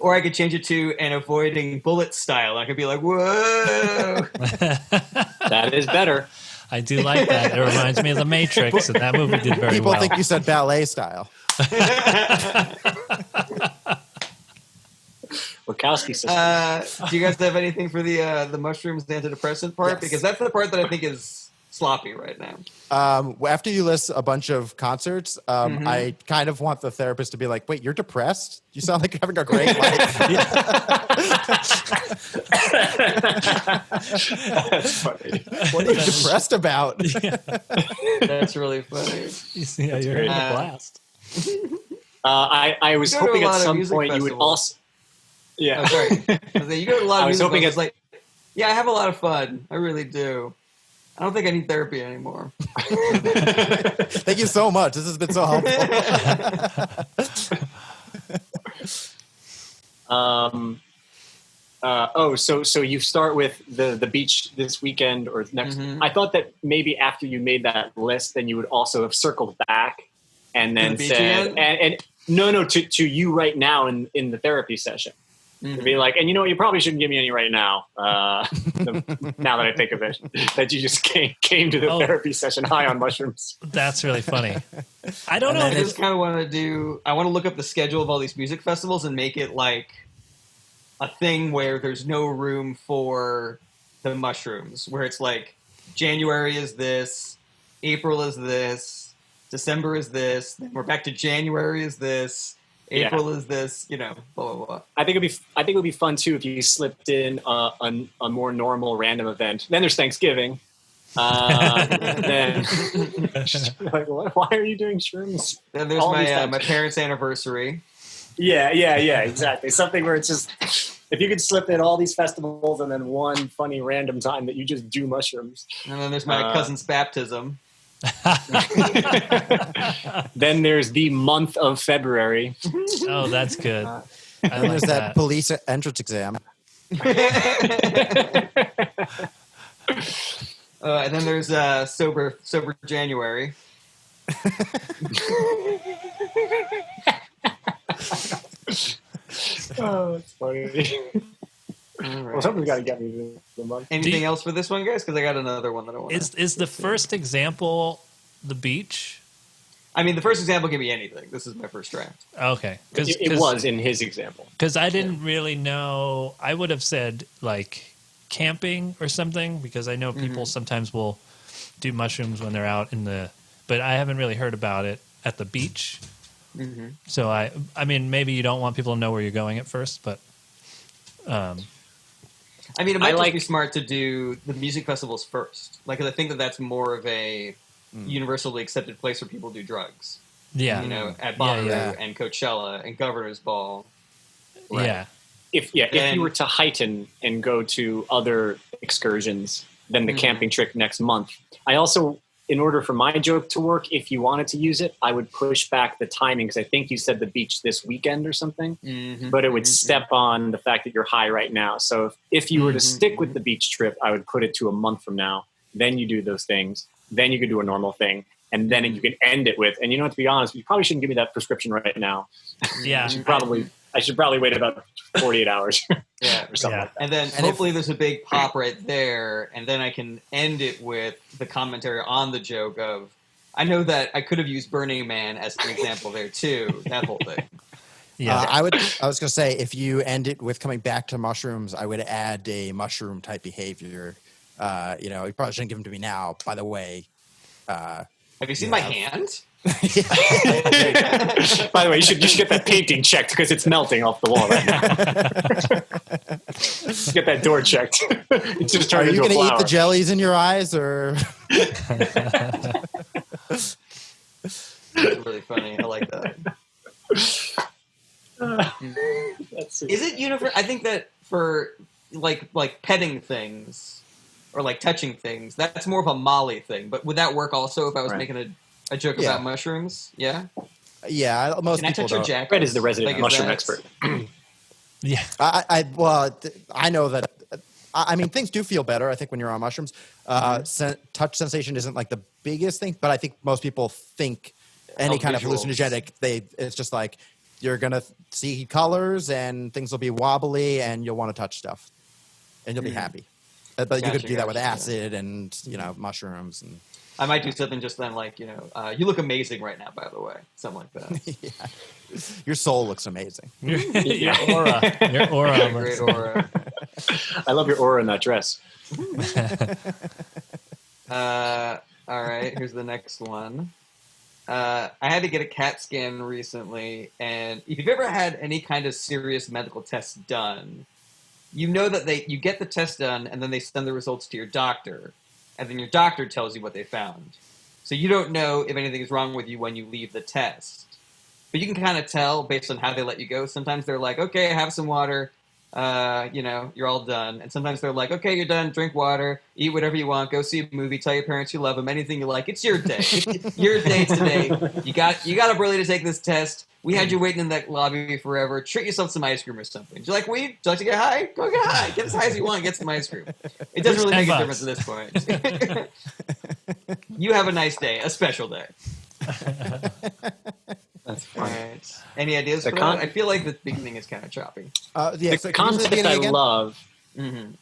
Or I could change it to an avoiding bullet style. I could be like, whoa. That is better. I do like that. It reminds me of The Matrix, and that movie did very People well. think you said ballet style. Wachowski sisters. Do you guys have anything for the mushrooms antidepressant part? Yes. Because that's the part that I think is sloppy right now. After you list a bunch of concerts, I kind of want the therapist to be like, wait, you're depressed? You sound like you're having a great life. That's funny. What are you depressed about? That's really funny. You see how you're having a blast. I was You go to hoping a at lot of some music point you would festivals. also. Yeah. Oh, sorry. You go to a lot of I was music hoping festivals, like, yeah, I have a lot of fun. I really do. I don't think I need therapy anymore. Thank you so much. This has been so helpful. So you start with the beach this weekend or next. I thought that maybe after you made that list, then you would also have circled back and then said, and no, to you right now in the therapy session. To be like, and you know what, you probably shouldn't give me any right now. Now that I think of it, that you just came to the therapy session high on mushrooms. That's really funny. I don't know. I just kind of want to I want to look up the schedule of all these music festivals and make it like a thing where there's no room for the mushrooms, where it's like January is this, April is this, December is this, then we're back to January is this, April is this, blah blah blah. I think it would be fun too if you slipped in a more normal random event. Then there's Thanksgiving. Then like, why are you doing shrooms? Then there's my parents' anniversary. Yeah, exactly. Something where it's just if you could slip in all these festivals and then one funny random time that you just do mushrooms. And then there's my cousin's baptism. Then there's the month of February. Oh, that's good. And there's that police entrance exam. And then there's sober January. Oh, that's funny. Right. Well, something's got to get me the month. Anything else for this one, guys? Because I got another one that I want. Is the first example the beach? I mean, the first example can be anything. This is my first draft. Okay, It was in his example. because I didn't really know. I would have said like camping or something because I know people sometimes will do mushrooms when they're out in the. But I haven't really heard about it at the beach. Mm-hmm. So I mean, maybe you don't want people to know where you're going at first, but. I mean, it might just be smart to do the music festivals first. Like, 'cause I think that that's more of a universally accepted place where people do drugs. Yeah. You know, at Bonnaroo and Coachella and Governor's Ball. Right. Yeah. If you were to heighten and go to other excursions than the camping trip next month, I also, in order for my joke to work, if you wanted to use it, I would push back the timing because I think you said the beach this weekend or something, but it would step on the fact that you're high right now. So if you were to stick with the beach trip, I would put it to a month from now. Then you do those things. Then you could do a normal thing. And then you can end it with, and you know what, to be honest, you probably shouldn't give me that prescription right now. Yeah. I should probably wait about 48 hours. Yeah. Or something like that. And then hopefully there's a big pop right there, and then I can end it with the commentary on the joke of, I know that I could have used Burning Man as an example there too, that whole thing. Yeah. I was going to say, if you end it with coming back to mushrooms, I would add a mushroom type behavior. You probably shouldn't give them to me now, by the way. Have you seen my hand? By the way, you should get that painting checked because it's melting off the wall right now. Get that door checked. It's just Are turned you into a going to flower. eat the jellies in your eyes, or? That's really funny. I like that. Is it universal? I think that for like petting things or like touching things, that's more of a Molly thing. But would that work also if I was making a joke about mushrooms? Yeah. Yeah, most Can I people touch your don't. jacket? Fred is the resident Like, mushroom that- expert. Yeah. I know that. I mean, things do feel better, I think, when you're on mushrooms. Touch sensation isn't like the biggest thing, but I think most people think any kind visuals. of hallucinogenic, it's just like you're going to see colors and things will be wobbly and you'll want to touch stuff and you'll be happy. But you could do that with acid and, mushrooms. And I might do something just then, like, you look amazing right now, by the way. Something like that. yeah. Your soul looks amazing. Your aura. Your aura. Great aura. I love your aura in that dress. All right, here's the next one. I had to get a CAT scan recently, and if you've ever had any kind of serious medical test done, you know that you get the test done, and then they send the results to your doctor, and then your doctor tells you what they found. So you don't know if anything is wrong with you when you leave the test. But you can kind of tell based on how they let you go. Sometimes they're like, okay, have some water. You're all done. And sometimes they're like, okay, you're done. Drink water. Eat whatever you want. Go see a movie. Tell your parents you love them. Anything you like. It's your day. Your day today. You got up early to take this test. We had you waiting in that lobby forever. Treat yourself some ice cream or something. You're like, wait, do you like to get high? Go get high. Get as high as you want. Get some ice cream. It doesn't really make a difference at this point. You have a nice day. A special day. That's fun. Right. Any ideas for that? I feel like the beginning is kind of choppy. The concept I love. Mm-hmm.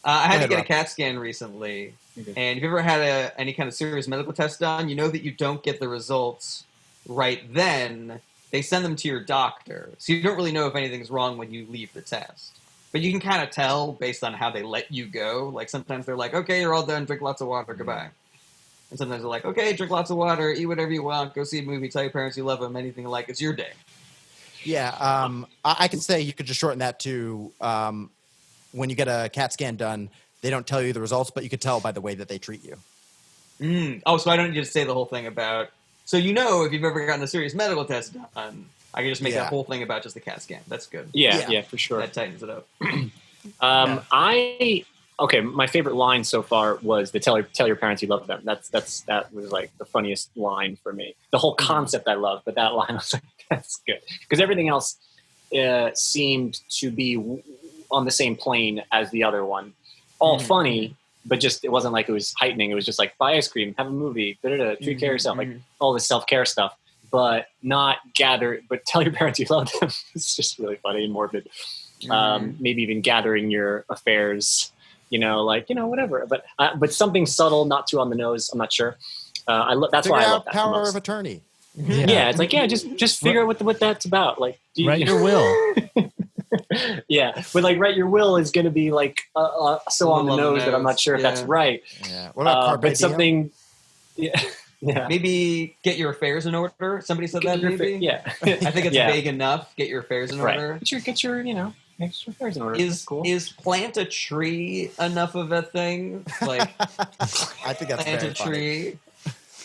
I had to get a CAT scan recently, and if you've ever had any kind of serious medical test done, you know that you don't get the results right then. They send them to your doctor, so you don't really know if anything's wrong when you leave the test. But you can kind of tell based on how they let you go. Like sometimes they're like, okay, you're all done, drink lots of water, goodbye. And sometimes they're like, okay, drink lots of water, eat whatever you want, go see a movie, tell your parents you love them, anything you like. It's your day. Yeah, I could say you could just shorten that to when you get a CAT scan done, they don't tell you the results, but you could tell by the way that they treat you. Oh, so I don't need to say the whole thing about... So if you've ever gotten a serious medical test done, I can just make that whole thing about just the CAT scan. That's good. Yeah, for sure. That tightens it up. My favorite line so far was the tell your parents you love them. That was like the funniest line for me. The whole concept I love, but that line I was like, that's good. Because everything else seemed to be on the same plane as the other one. All funny, but just it wasn't like it was heightening. It was just like buy ice cream, have a movie, take care of yourself, like all this self-care stuff. But but tell your parents you love them. It's just really funny and morbid. Maybe even gathering your affairs whatever. But something subtle, not too on the nose. I'm not sure. That's Figure why I out love that. the power most. of attorney. Yeah, it's like just figure out what that's about. Like Write your will. Yeah, but like write your will is going to be like so on the nose that I'm not sure if that's right. Yeah. What about carpe but diem? something, yeah. Maybe get your affairs in order. Somebody said that. Maybe. Yeah, I think it's Yeah. vague enough. Get your affairs in right. order. Get your affairs in order. Is cool. is plant a tree enough of a thing? Like I think that's plant very a funny. tree.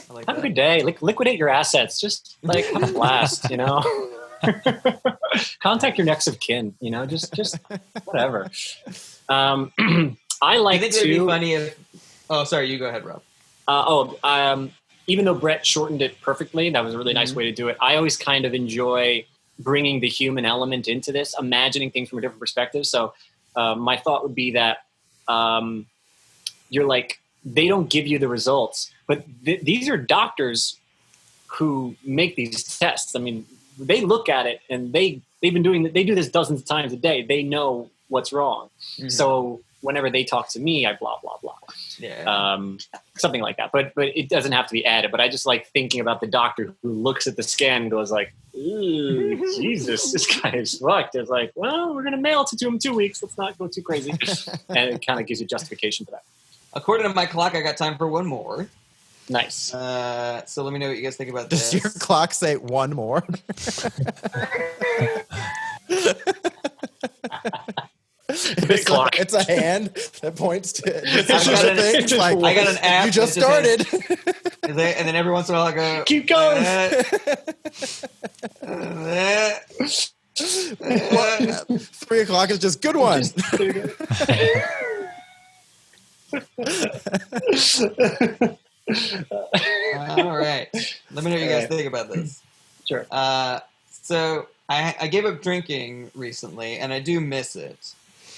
I like Have a that. good day. Liquidate your assets. Just like have a blast. Contact your next of kin. Just whatever. I I like think to. it'd be funny if. Oh, sorry. You go ahead, Rob. Even though Brett shortened it perfectly, that was a really nice way to do it. I always kind of enjoy bringing the human element into this, imagining things from a different perspective. So my thought would be that you're like, they don't give you the results, but these are doctors who make these tests. I mean, they look at it and they do this dozens of times a day. They know what's wrong. Mhm. So whenever they talk to me, I blah, blah, blah. Yeah. Something like that, but it doesn't have to be added. But I just like thinking about the doctor who looks at the scan and goes like, "Ooh, Jesus, this guy is fucked." It's like, well, we're gonna mail it to him in 2 weeks. Let's not go too crazy, and it kind of gives you justification for that. According to my clock, I got time for one more. Nice. So let me know what you guys think about Does this. your clock say one more? Big clock. It's a hand that points to. I've got an- It's like, I got an app. you just that says- started. and then every once in a while I go, Keep going. What? 3 o'clock is just good one. all right. Let me know what you guys think about this. Sure. So I gave up drinking recently, and I do miss it.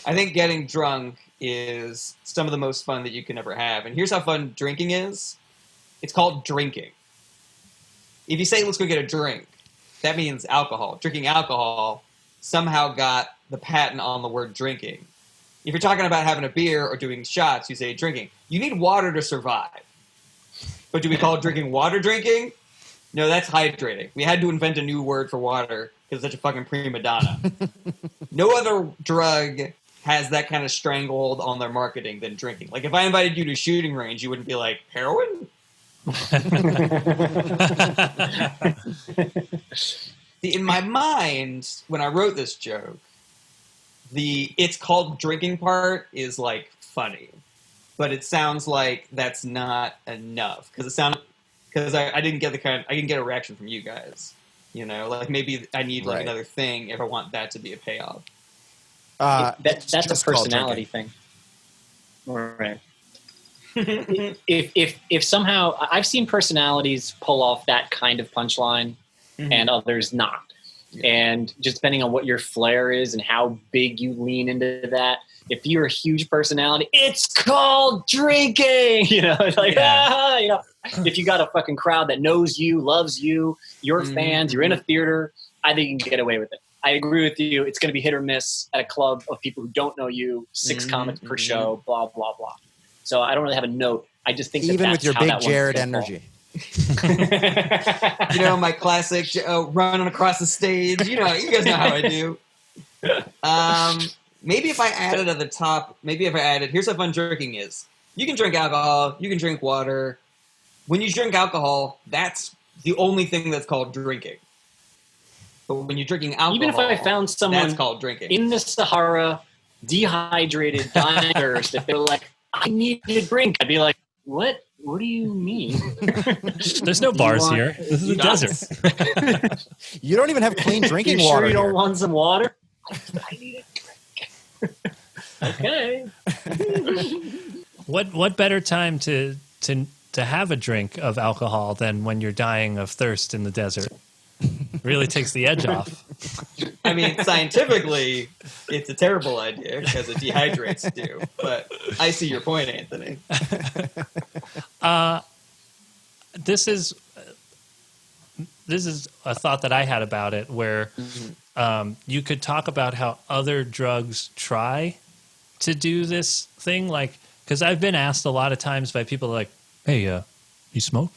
I think getting drunk is some of the most fun that you can ever have. And here's how fun drinking is. It's called drinking. If you say, let's go get a drink, that means alcohol. Drinking alcohol somehow got the patent on the word drinking. If you're talking about having a beer or doing shots, you say drinking. You need water to survive. But do we call drinking water drinking? No, that's hydrating. We had to invent a new word for water because it's such a fucking prima donna. No other drug has that kind of stranglehold on their marketing than drinking. Like if I invited you to a shooting range, you wouldn't be like, heroin? See, in my mind, when I wrote this joke, the it's called drinking part is like funny, but it sounds like that's not enough because I didn't get I didn't get a reaction from you guys. Like maybe I need like Right. another thing if I want that to be a payoff. That's a just called personality thing. All right. if somehow I've seen personalities pull off that kind of punchline and others not. Yeah. And just depending on what your flair is and how big you lean into that, if you're a huge personality, it's called drinking. It's like, if you got a fucking crowd that knows you, loves you, your fans, you're in a theater, I think you can get away with it. I agree with you. It's going to be hit or miss at a club of people who don't know you, 6 comics per show, blah, blah, blah. So I don't really have a note. I just think Even that's with your how big that one's Jarret gonna fall. energy. My classic running across the stage. You guys know how I do. Maybe if I added at the top, here's how fun drinking is. You can drink alcohol, you can drink water. When you drink alcohol, that's the only thing that's called drinking. But when you're drinking alcohol, Even if I found someone that's called drinking. in the Sahara, dehydrated, dying of thirst, if they were like, I need a drink, I'd be like, what? What do you mean? There's no bars want- here. This is a Shots? desert. You don't even have clean drinking you water. sure you here. don't want some water? I need a drink. Okay. What better time to have a drink of alcohol than when you're dying of thirst in the desert? Really takes the edge off. I mean, scientifically, it's a terrible idea because it dehydrates you. But I see your point, Anthony. This is a thought that I had about it, where you could talk about how other drugs try to do this thing? Like, because I've been asked a lot of times by people like, "Hey, you smoke?"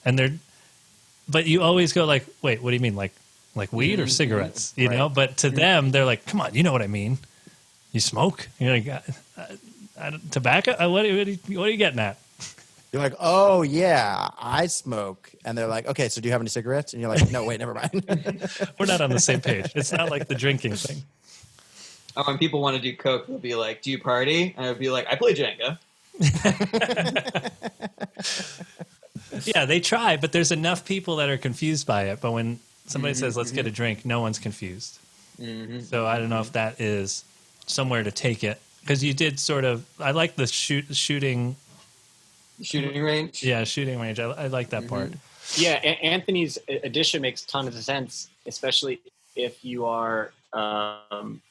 And but you always go like, "Wait, what do you mean? Like weed or cigarettes?" You know? But to them, they're like, "Come on, you know what I mean? You smoke? You're like, tobacco? What are you getting at?" You're like, "Oh yeah, I smoke," and they're like, "Okay, so do you have any cigarettes?" And you're like, "No, wait, never mind." We're not on the same page. It's not like the drinking thing. Oh, when people want to do coke, they'll be like, "Do you party?" And I'll be like, "I play Jenga." Yeah, they try, but there's enough people that are confused by it. But when somebody says, "Let's get a drink," no one's confused. So I don't know if that is somewhere to take it, because you did sort of. I like the shooting range. Yeah, shooting range. I like that part. Yeah, Anthony's addition makes a ton of sense, especially if you are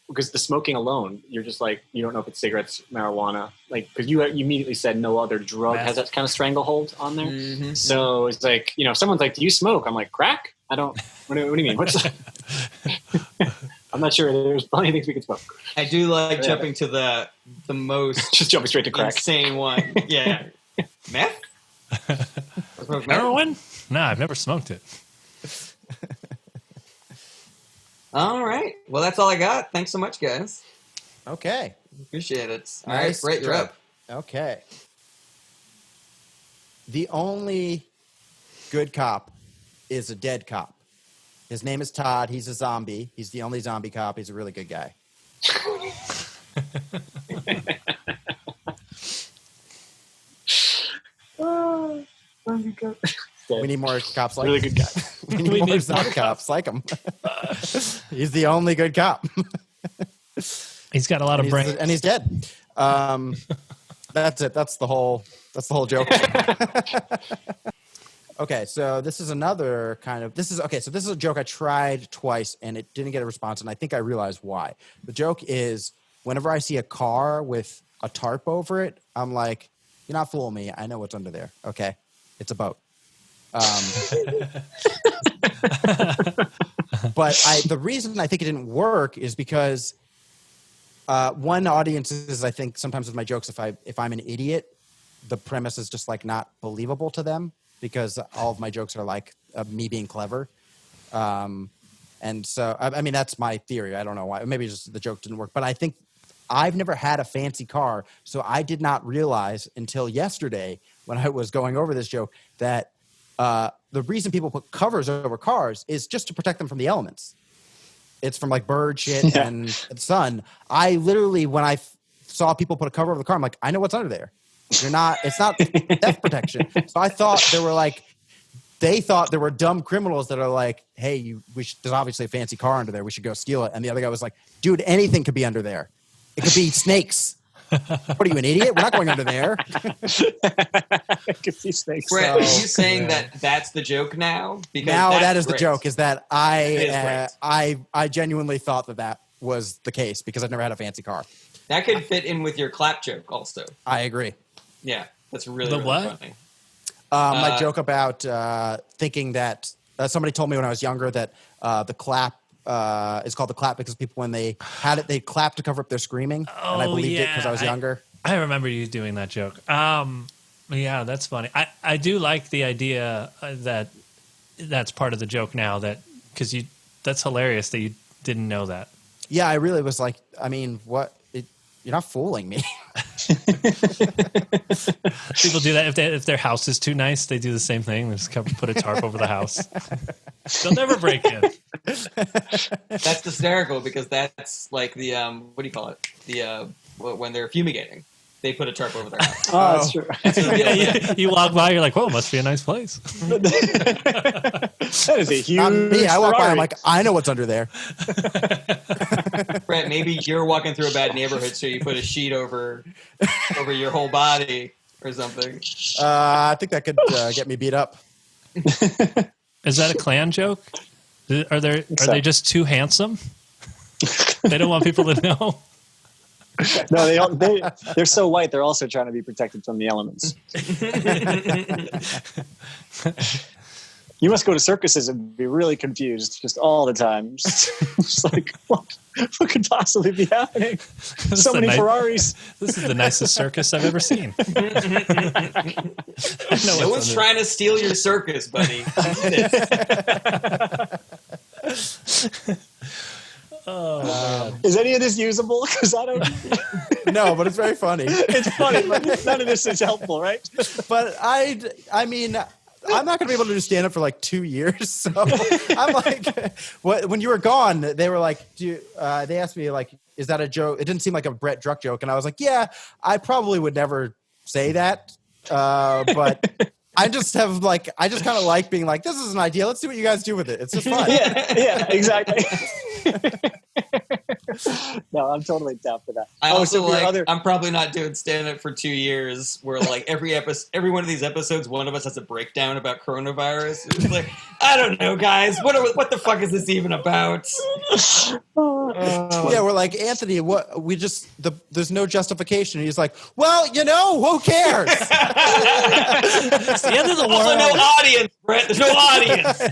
because the smoking alone, you're just like, you don't know if it's cigarettes, marijuana, like, because you immediately said no other drug has that kind of stranglehold on there. So it's like, if someone's like, "Do you smoke?" I'm like, "Crack? I don't. What do you mean? What's that?" I'm not sure. There's plenty of things we can smoke. I do like jumping to the most just jumping straight to crack. Insane one. Yeah. Meth? Heroin? No, I've never smoked it. All right. Well, that's all I got. Thanks so much, guys. Okay. Appreciate it. All Nice right, Brett, you're job. up. Okay. The only good cop is a dead cop. His name is Todd. He's a zombie. He's the only zombie cop. He's a really good guy. We need more cops like him. Really good guy. We need more zombie cops like him. He's the only good cop. He's got a lot of brains. And he's dead. That's it. That's the whole joke. Okay, so this is another kind of so this is a joke I tried twice and it didn't get a response, and I think I realized why. The joke is, whenever I see a car with a tarp over it, I'm like, "You're not fooling me. I know what's under there." Okay, it's a boat. But the reason I think it didn't work is because one, audiences, I think sometimes with my jokes, if I'm an idiot, the premise is just like not believable to them, because all of my jokes are like me being clever. And so, I mean, that's my theory. I don't know why. Maybe just the joke didn't work. But I think I've never had a fancy car, so I did not realize until yesterday when I was going over this joke that the reason people put covers over cars is just to protect them from the elements. It's from like bird shit and sun. I literally, when I saw people put a cover over the car, I'm like, I know what's under there. It's not theft protection. So I thought they thought there were dumb criminals that are like, "Hey, there's obviously a fancy car under there. We should go steal it." And the other guy was like, "Dude, anything could be under there. It could be snakes." What are you, an idiot? We're not going under there. I could see snakes. Brett, are you saying that that's the joke now? Because now that is great. the joke, is that I genuinely thought that was the case because I've never had a fancy car. That could fit in with your clap joke also. I agree. Yeah, that's really funny. My joke about thinking that somebody told me when I was younger that the clap is called the clap because people, when they had it, they clapped to cover up their screaming, and I believed it because I was younger. I remember you doing that joke. Yeah, that's funny. I do like the idea that that's part of the joke now, because that's hilarious that you didn't know that. Yeah, I really was like, I mean, what? You're not fooling me. People do that if their house is too nice. They do the same thing. They just put a tarp over the house. They'll never break in. That's hysterical because that's like the what do you call it? The when they're fumigating, they put a tarp over their house. Oh, that's true. You walk by, you're like, "Whoa, must be a nice place." That is a huge. Not me. I walk by, I'm like, I know what's under there. Brett, maybe you're walking through a bad neighborhood, so you put a sheet over your whole body or something. I think that could get me beat up. Is that a Klan joke? Are they just too handsome? They don't want people to know. No, they don't. They're so white. They're also trying to be protected from the elements. You must go to circuses and be really confused just all the time. Just like, what could possibly be happening? So many Ferraris. This is the nicest circus I've ever seen. No one's trying to steal your circus, buddy. Is any of this usable? Because I don't. No, but it's very funny. It's funny, but none of this is helpful, right? But I mean, I'm not going to be able to do stand up for like 2 years. So I'm like, when you were gone, they were like, they asked me like, is that a joke? It didn't seem like a Brett Druck joke. And I was like, yeah, I probably would never say that. But I just kind of like being like, this is an idea. Let's see what you guys do with it. It's just fun. Yeah, exactly. No, I'm totally down for that. I also I'm probably not doing stand-up for 2 years where like every one of these episodes, one of us has a breakdown about coronavirus. It's like, I don't know, guys. What the fuck is this even about? Yeah, we're like, Anthony, there's no justification. And he's like, well, who cares? It's the end of the world. Also, no audience, Brett. There's no audience.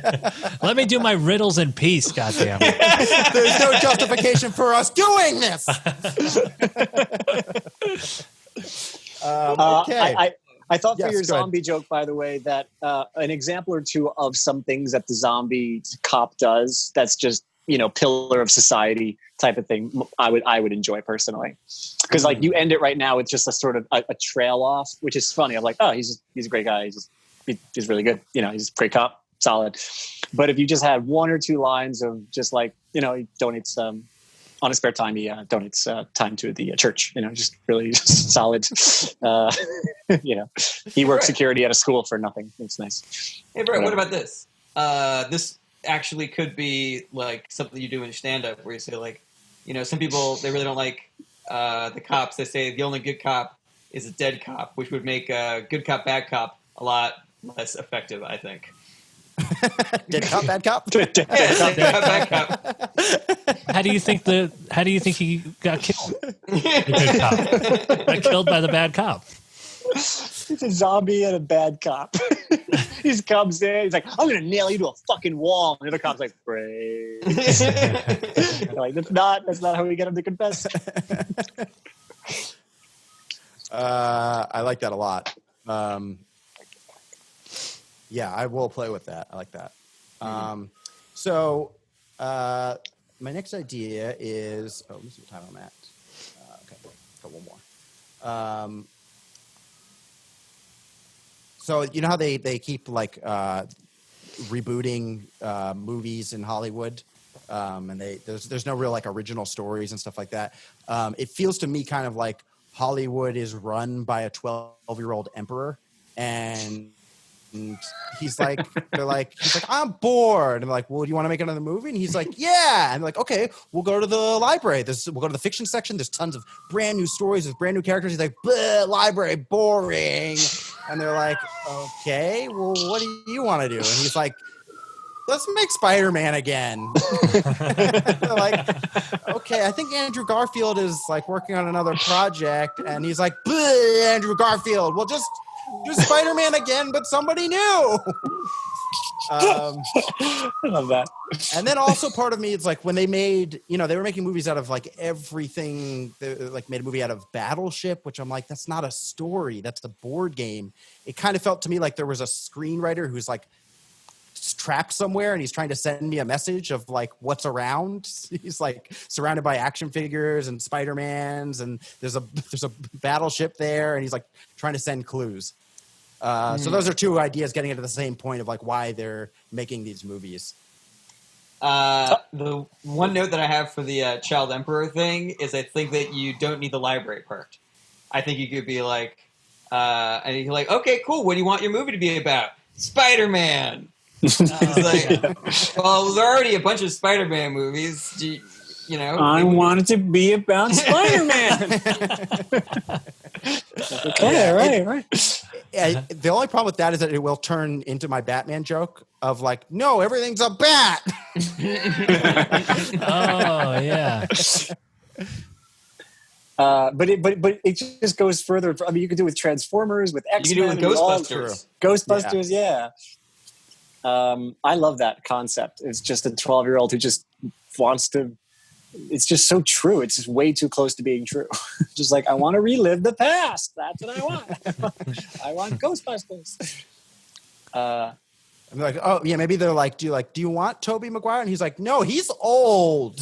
Let me do my riddles in peace, goddamn. There's no justification for us doing this. Okay. I thought for your zombie joke, by the way, that an example or two of some things that the zombie cop does that's just, pillar of society type of thing, I would enjoy personally. Because like you end it right now with just a sort of a trail off, which is funny. I'm like, oh, he's a great guy. He's really good. He's a great cop, solid. But if you just had one or two lines of just like, he donates on his spare time, he donates time to the church. Just really solid. He works security at a school for nothing. It's nice. Hey, Brett, what about this? This actually could be like something you do in stand-up where you say like, some people, they really don't like the cops. They say the only good cop is a dead cop, which would make a good cop, bad cop a lot less effective, I think. Dead cop, bad cop? Dead cop, bad cop. How do you think he got killed? The good cop. Got killed by the bad cop. He's a zombie and a bad cop. He just comes in. He's like, I'm going to nail you to a fucking wall. And the other cop's like, great. Like, that's not how we get him to confess. I like that a lot. Yeah, I will play with that. I like that. So my next idea is, let me see what time I'm at. Okay, got one more. So you know how they keep like rebooting movies in Hollywood, and there's no real like original stories and stuff like that. It feels to me kind of like Hollywood is run by a 12-year-old emperor, and he's like, I'm bored. And I'm like, well, do you want to make another movie? And he's like, yeah. And I'm like, okay, we'll go to the library. We'll go to the fiction section. There's tons of brand new stories with brand new characters. He's like, library, boring. And they're like, okay, well, what do you want to do? And he's like, let's make Spider-Man again. They're like, okay, I think Andrew Garfield is like working on another project. And he's like, Andrew Garfield, well, just do Spider-Man again, but somebody new. I love that. And then also part of me, it's like when they made, they were making movies out of like everything. They like made a movie out of Battleship, which I'm like, that's not a story. That's a board game. It kind of felt to me like there was a screenwriter who's like trapped somewhere and he's trying to send me a message of like what's around. He's like surrounded by action figures and Spider-Mans, and there's a battleship there, and he's like trying to send clues. So those are two ideas getting into the same point of like why they're making these movies. The one note that I have for the Child Emperor thing is I think that you don't need the library part. I think you could be like, and you're like, okay, cool. What do you want your movie to be about? Spider-Man. It's like, well, there's already a bunch of Spider-Man movies. I want it to be about Spider-Man. Okay, right. The only problem with that is that it will turn into my Batman joke of like, no, everything's a bat. Oh yeah. But it just goes further. I mean, you could do it with Transformers, with X-Men, you can do it with Ghostbusters. Ghostbusters, yeah. I love that concept. It's just a 12-year-old who just wants to. It's just so true. It's just way too close to being true. Just like, I want to relive the past. That's what I want. I want Ghostbusters. I'm like, oh yeah, maybe they're like, do you want Tobey Maguire? And he's like, no, he's old.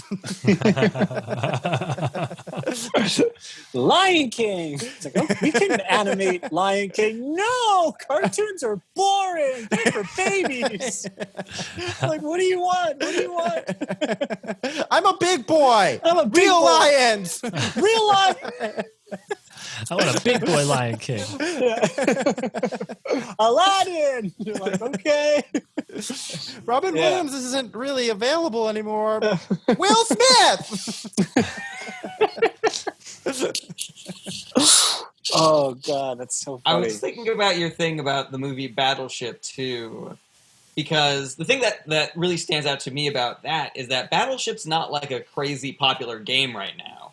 Lion King. It's like, oh, we can animate Lion King. No, cartoons are boring. They're for babies. Like, what do you want? What do you want? I'm a big boy. I'm a big Real boy. lions. Real life. I want a big boy Lion King. Aladdin. You're like, okay. Robin Yeah. Williams isn't really available anymore. Will Smith. Oh God, that's so I funny. was thinking about your thing about the movie Battleship too, because the thing that really stands out to me about that is that Battleship's not like a crazy popular game right now.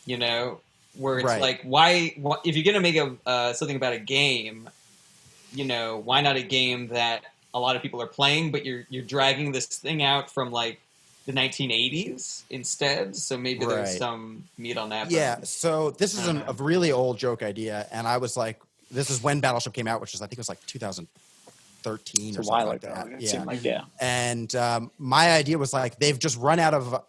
You know, where it's Right. like, why if you're gonna make something about a game, you know, why not a game that a lot of people are playing, but you're dragging this thing out from like the 1980s instead, so maybe there's Right. some meat on that. Yeah, bone. so this is a really old joke idea, and I was like, this is when Battleship came out, which is I think it was like 2013 It's or a something while like ago. that. It Yeah, seemed like, yeah. and my idea was like they've just run out of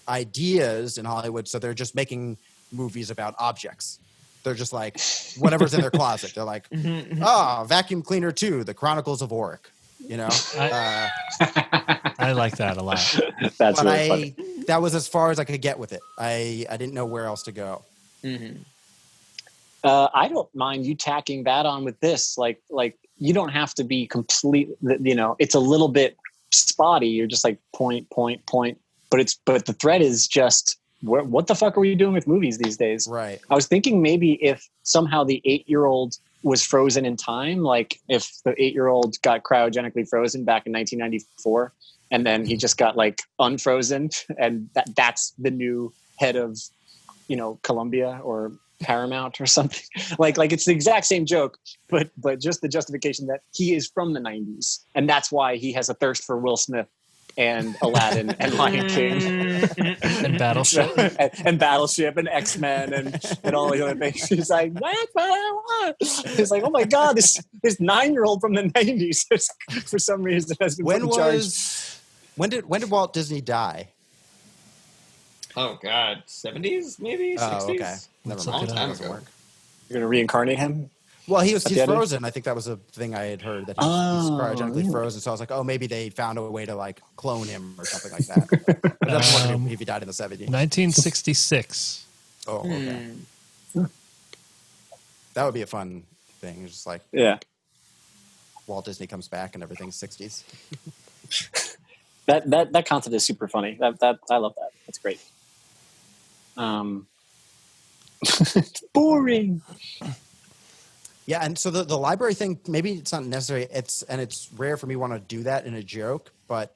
ideas in Hollywood, so they're just making movies about objects. They're just like whatever's in their closet. They're like, Vacuum Cleaner 2, The Chronicles of Auric. You know, I like that a lot. That's but really funny. that was as far as I could get with it. I didn't know where else to go. Mhm. I don't mind you tacking that on with this. Like you don't have to be complete. You know, it's a little bit spotty. You're just like point. But the thread is just what the fuck are we doing with movies these days? Right. I was thinking maybe if somehow the 8-year-old was frozen in time, like if the 8-year-old got cryogenically frozen back in 1994, and then he just got like unfrozen, and that's the new head of, you know, Columbia or Paramount or something. like it's the exact same joke, but just the justification that he is from the 90s, and that's why he has a thirst for Will Smith and Aladdin and Lion King And Battleship. and Battleship and X-Men and all the other things. He's like, that's what I want. He's like, oh my God, this 9-year-old from the 90s for some reason has been put in charge. When did Walt Disney die? Oh God, 70s maybe 60s. Oh, okay. Never Let's mind. look it Long time Doesn't ago. work. You're going to reincarnate him? Well, he's the end? frozen. I think that was a thing I had heard that he's cryogenically really? frozen. So I was like, oh, maybe they found a way to like clone him or something like that. But that's wondering if he died in the 70s. 1966. Oh, okay. That would be a fun thing. It's just like Yeah. Walt Disney comes back and everything's 60s. That concept is super funny. That I love that. That's great. It's boring. Yeah, and so the library thing, maybe it's not necessary. It's rare for me to want to do that in a joke, but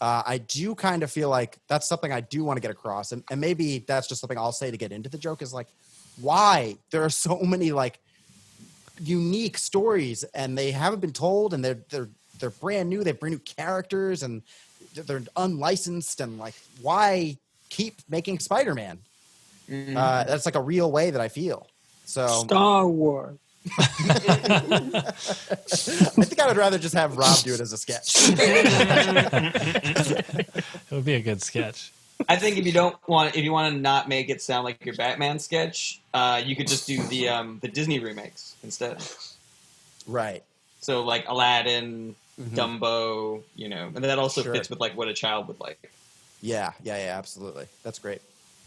I do kind of feel like that's something I do want to get across, and maybe that's just something I'll say to get into the joke is like, why there are so many like unique stories and they haven't been told, and they're brand new. They have brand new characters and they're unlicensed, and like, why keep making Spider-Man? That's like a real way that I feel. So Star Wars. I think I would rather just have Rob do it as a sketch. It would be a good sketch. I think if you want to not make it sound like your Batman sketch, you could just do the Disney remakes instead. Right. So like Aladdin, Dumbo, you know, and that also Sure. fits with like what a child would like. Yeah, absolutely. That's great.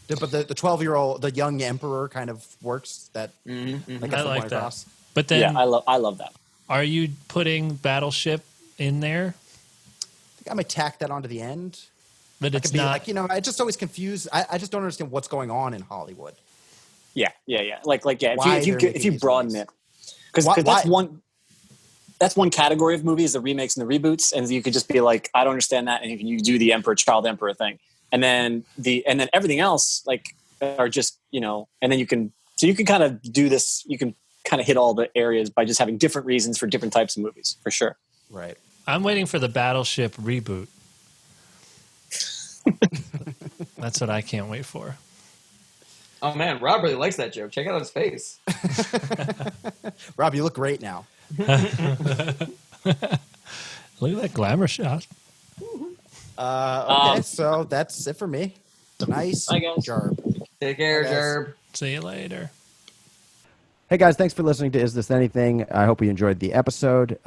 But the 12-year-old, the young emperor kind of works. That Mm-hmm. gets I the like point that. across. But then, Yeah, I love that. are you putting Battleship in there? I think I might tack that onto the end. But I it's could be not. like, you know, I just always confuse. I just don't understand what's going on in Hollywood. Yeah. Like yeah. Why If you they're making if you these broaden movies. it, because Why- that's one category of movies, the remakes and the reboots, and you could just be like, I don't understand that, and you do the child emperor thing, and then everything else like are just, you know, and then you can kind of do this. You can kind of hit all the areas by just having different reasons for different types of movies, for sure. Right. I'm waiting for the Battleship reboot. That's what I can't wait for. Oh man, Rob really likes that joke. Check out his face. Rob, you look great now. Look at that glamour shot. Okay, so that's it for me. Nice Bye, guys. job. Take care, Bye, guys. Jerb. See you later. Hey guys, thanks for listening to Is This Anything? I hope you enjoyed the episode.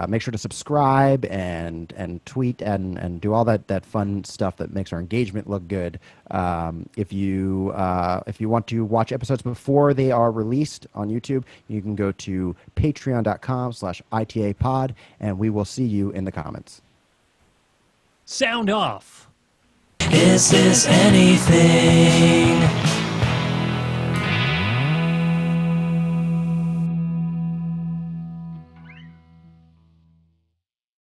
Make sure to subscribe and tweet and do all that fun stuff that makes our engagement look good. If you want to watch episodes before they are released on YouTube, you can go to patreon.com/ITApod, and we will see you in the comments. Sound off. Is this anything?